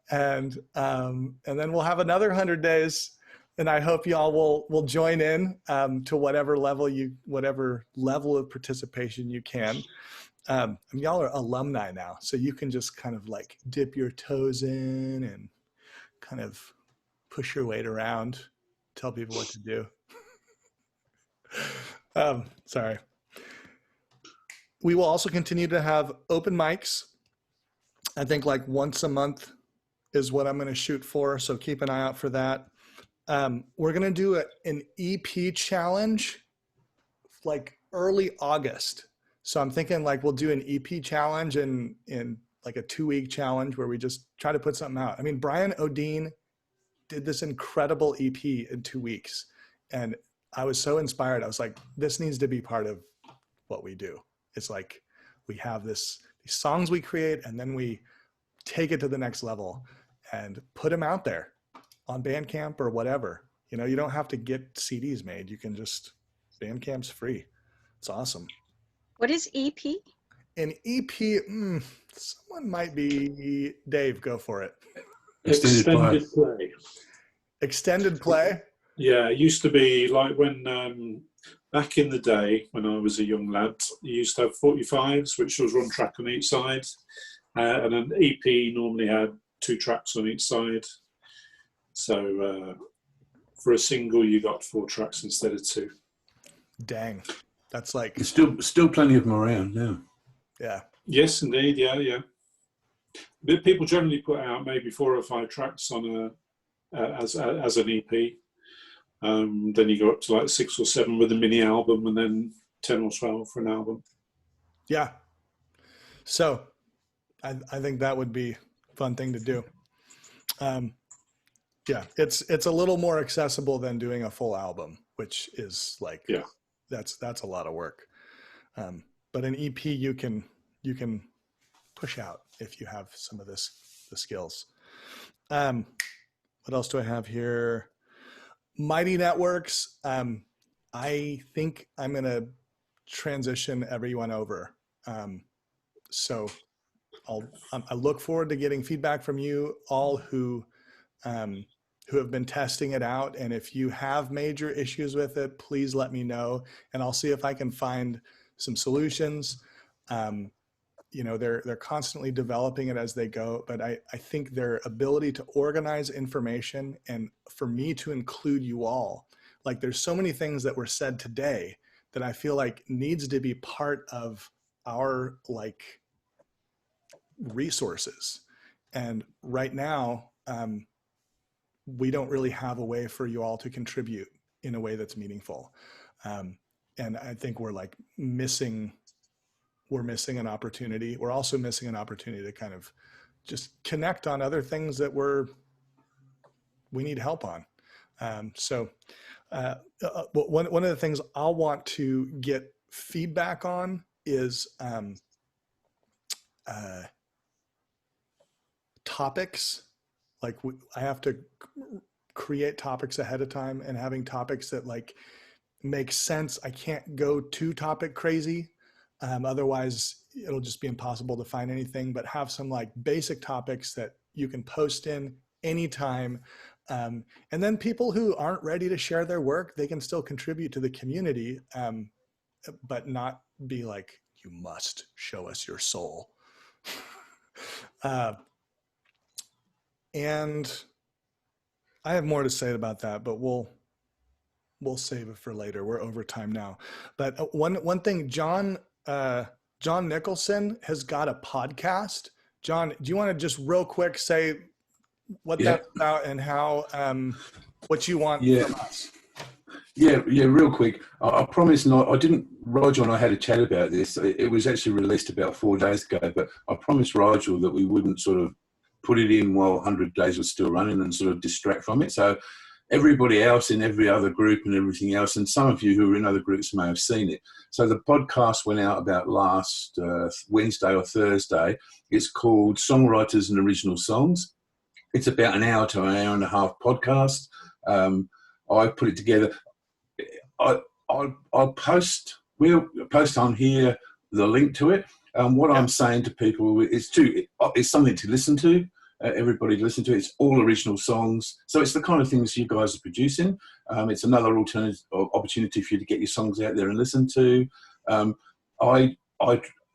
And then we'll have another 100 days, and I hope y'all will join in to whatever level of participation you can. Y'all are alumni now, so you can just kind of like dip your toes in and kind of push your weight around, tell people what to do. Sorry. We will also continue to have open mics. I think like once a month is what I'm going to shoot for. So keep an eye out for that. We're going to do an EP challenge like early August. So I'm thinking like we'll do an EP challenge in like a 2-week challenge where we just try to put something out. I mean, Brian Odine did this incredible EP in 2 weeks. And I was so inspired. I was like, this needs to be part of what we do. It's like we have these songs we create and then we take it to the next level and put them out there on Bandcamp or whatever. You know, you don't have to get CDs made. You can just, Bandcamp's free. It's awesome. What is EP? An EP, someone might be, Dave, go for it. Extended play. Extended play? Yeah, it used to be like when, back in the day when I was a young lad, you used to have 45s, which was one track on each side. And an EP normally had 2 tracks on each side. So for a single, you got 4 tracks instead of 2. Dang. That's like... There's still plenty of them around now. Yeah. Yes, indeed. Yeah. But people generally put out maybe 4 or 5 tracks on as an EP. Then you go up to like 6 or 7 with a mini album, and then 10 or 12 for an album. Yeah. So I think that would be a fun thing to do. Yeah, it's a little more accessible than doing a full album, which is like, yeah, that's a lot of work. But an EP you can push out if you have some of the skills. What else do I have here? Mighty Networks. I think I'm going to transition everyone over. So I look forward to getting feedback from you all who have been testing it out. And if you have major issues with it, please let me know. And I'll see if I can find some solutions. You know, they're constantly developing it as they go, but I think their ability to organize information and for me to include you all, like there's so many things that were said today that I feel like needs to be part of our like resources. And right now, we don't really have a way for you all to contribute in a way that's meaningful. And I think we're like missing an opportunity. We're also missing an opportunity to kind of just connect on other things that we need help on. So one of the things I'll want to get feedback on is topics. Like I have to create topics ahead of time, and having topics that like make sense. I can't go too topic crazy. Otherwise it'll just be impossible to find anything, but have some like basic topics that you can post in anytime. And then people who aren't ready to share their work, they can still contribute to the community, but not be like, you must show us your soul. And I have more to say about that, but we'll save it for later. We're over time now. But one thing, John Nicholson has got a podcast. John, do you want to just real quick say what that's about and how what you want from us? Yeah, real quick. I promise not. Roger and I had a chat about this. It was actually released about 4 days ago, but I promised Roger that we wouldn't sort of put it in while 100 Days was still running and sort of distract from it. So everybody else in every other group and everything else, and some of you who are in other groups may have seen it. So the podcast went out about last Wednesday or Thursday. It's called Songwriters and Original Songs. It's about an hour to an hour and a half podcast. I put it together. We'll post on here the link to it. What I'm saying to people is it's something to listen to. Everybody to listen to. It's all original songs. So it's the kind of things you guys are producing. It's another alternative opportunity for you to get your songs out there and listen to. I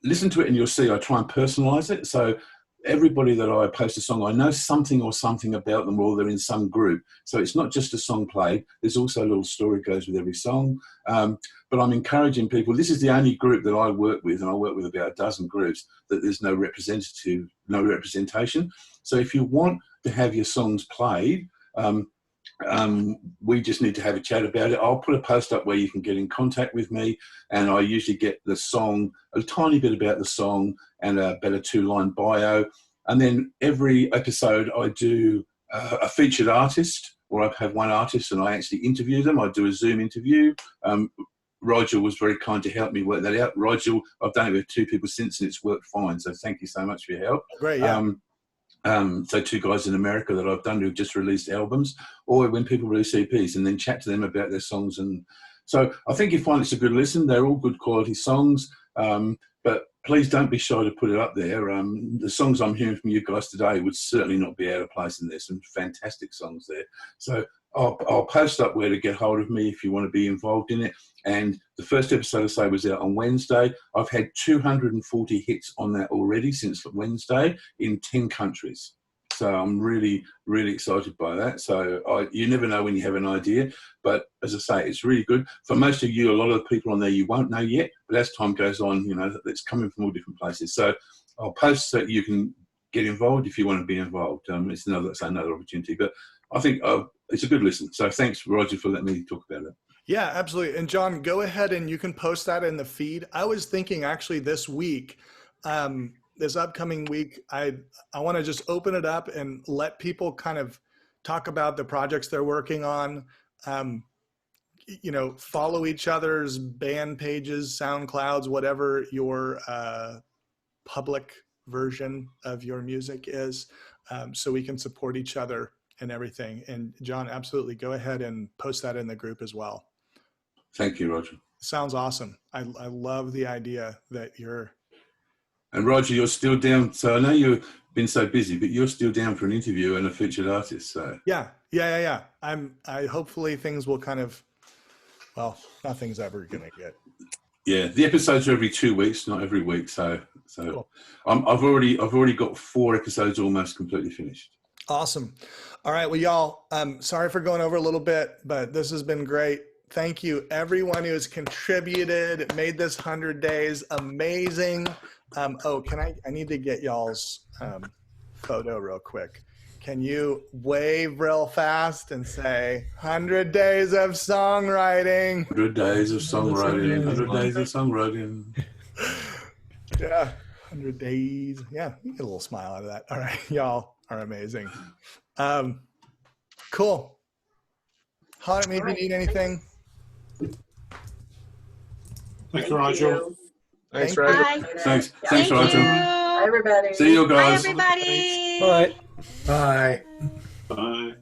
listen to it and you'll see I try and personalize it. So everybody that I post a song, I know something about them, or they're in some group. So it's not just a song played. There's also a little story goes with every song. But I'm encouraging people. This is the only group that I work with, and I work with about a dozen groups, that there's no representation. So if you want to have your songs played, we just need to have a chat about it. I'll put a post up where you can get in contact with me, and I usually get the song, a tiny bit about the song, and about a 2-line bio. And then every episode I do a featured artist, or I have one artist and I actually interview them. I do a Zoom interview. Roger was very kind to help me work that out. Roger, I've done it with 2 people since, and it's worked fine. So thank you so much for your help. Great, yeah. So 2 guys in America that I've done who've just released albums, or when people release EPs, and then chat to them about their songs. And so I think you find it's a good listen. They're all good quality songs, but please don't be shy to put it up there. The songs I'm hearing from you guys today would certainly not be out of place, and there's some fantastic songs there. So I'll post up where to get hold of me if you want to be involved in it. And the first episode, I say, was out on Wednesday. I've had 240 hits on that already since Wednesday in 10 countries. So I'm really, really excited by that. So you never know when you have an idea. But as I say, it's really good. For most of you, a lot of people on there you won't know yet. But as time goes on, you know, it's coming from all different places. So I'll post so you can get involved if you want to be involved. It's another opportunity. But I think it's a good listen. So thanks, Roger, for letting me talk about it. Yeah, absolutely. And John, go ahead and you can post that in the feed. I was thinking actually this week, this upcoming week, I want to just open it up and let people kind of talk about the projects they're working on. You know, follow each other's band pages, SoundClouds, whatever your public version of your music is, so we can support each other and everything. And John, absolutely, go ahead and post that in the group as well. Thank you, Roger. Sounds awesome. I love the idea that you're. And Roger, you're still down. So I know you've been so busy, but you're still down for an interview and a featured artist. So Yeah. I hopefully things will kind of, well, nothing's ever gonna get. Yeah, the episodes are every 2 weeks, not every week. So Cool. I've already got 4 episodes almost completely finished. Awesome. All right. Well, y'all, sorry for going over a little bit, but this has been great. Thank you, everyone who has contributed, made this 100 days amazing. I need to get y'all's photo real quick. Can you wave real fast and say 100 days of songwriting? 100 days of songwriting. 100 days of songwriting. Yeah, 100 days. Yeah, you get a little smile out of that. All right, y'all are amazing. Cool. Holler at me if you need anything. Thank you, Roger. Thanks, Thank Roger. Bye. Thanks, Thank Roger. you. Bye, everybody. See you Bye, guys. everybody. Bye. Bye. Bye.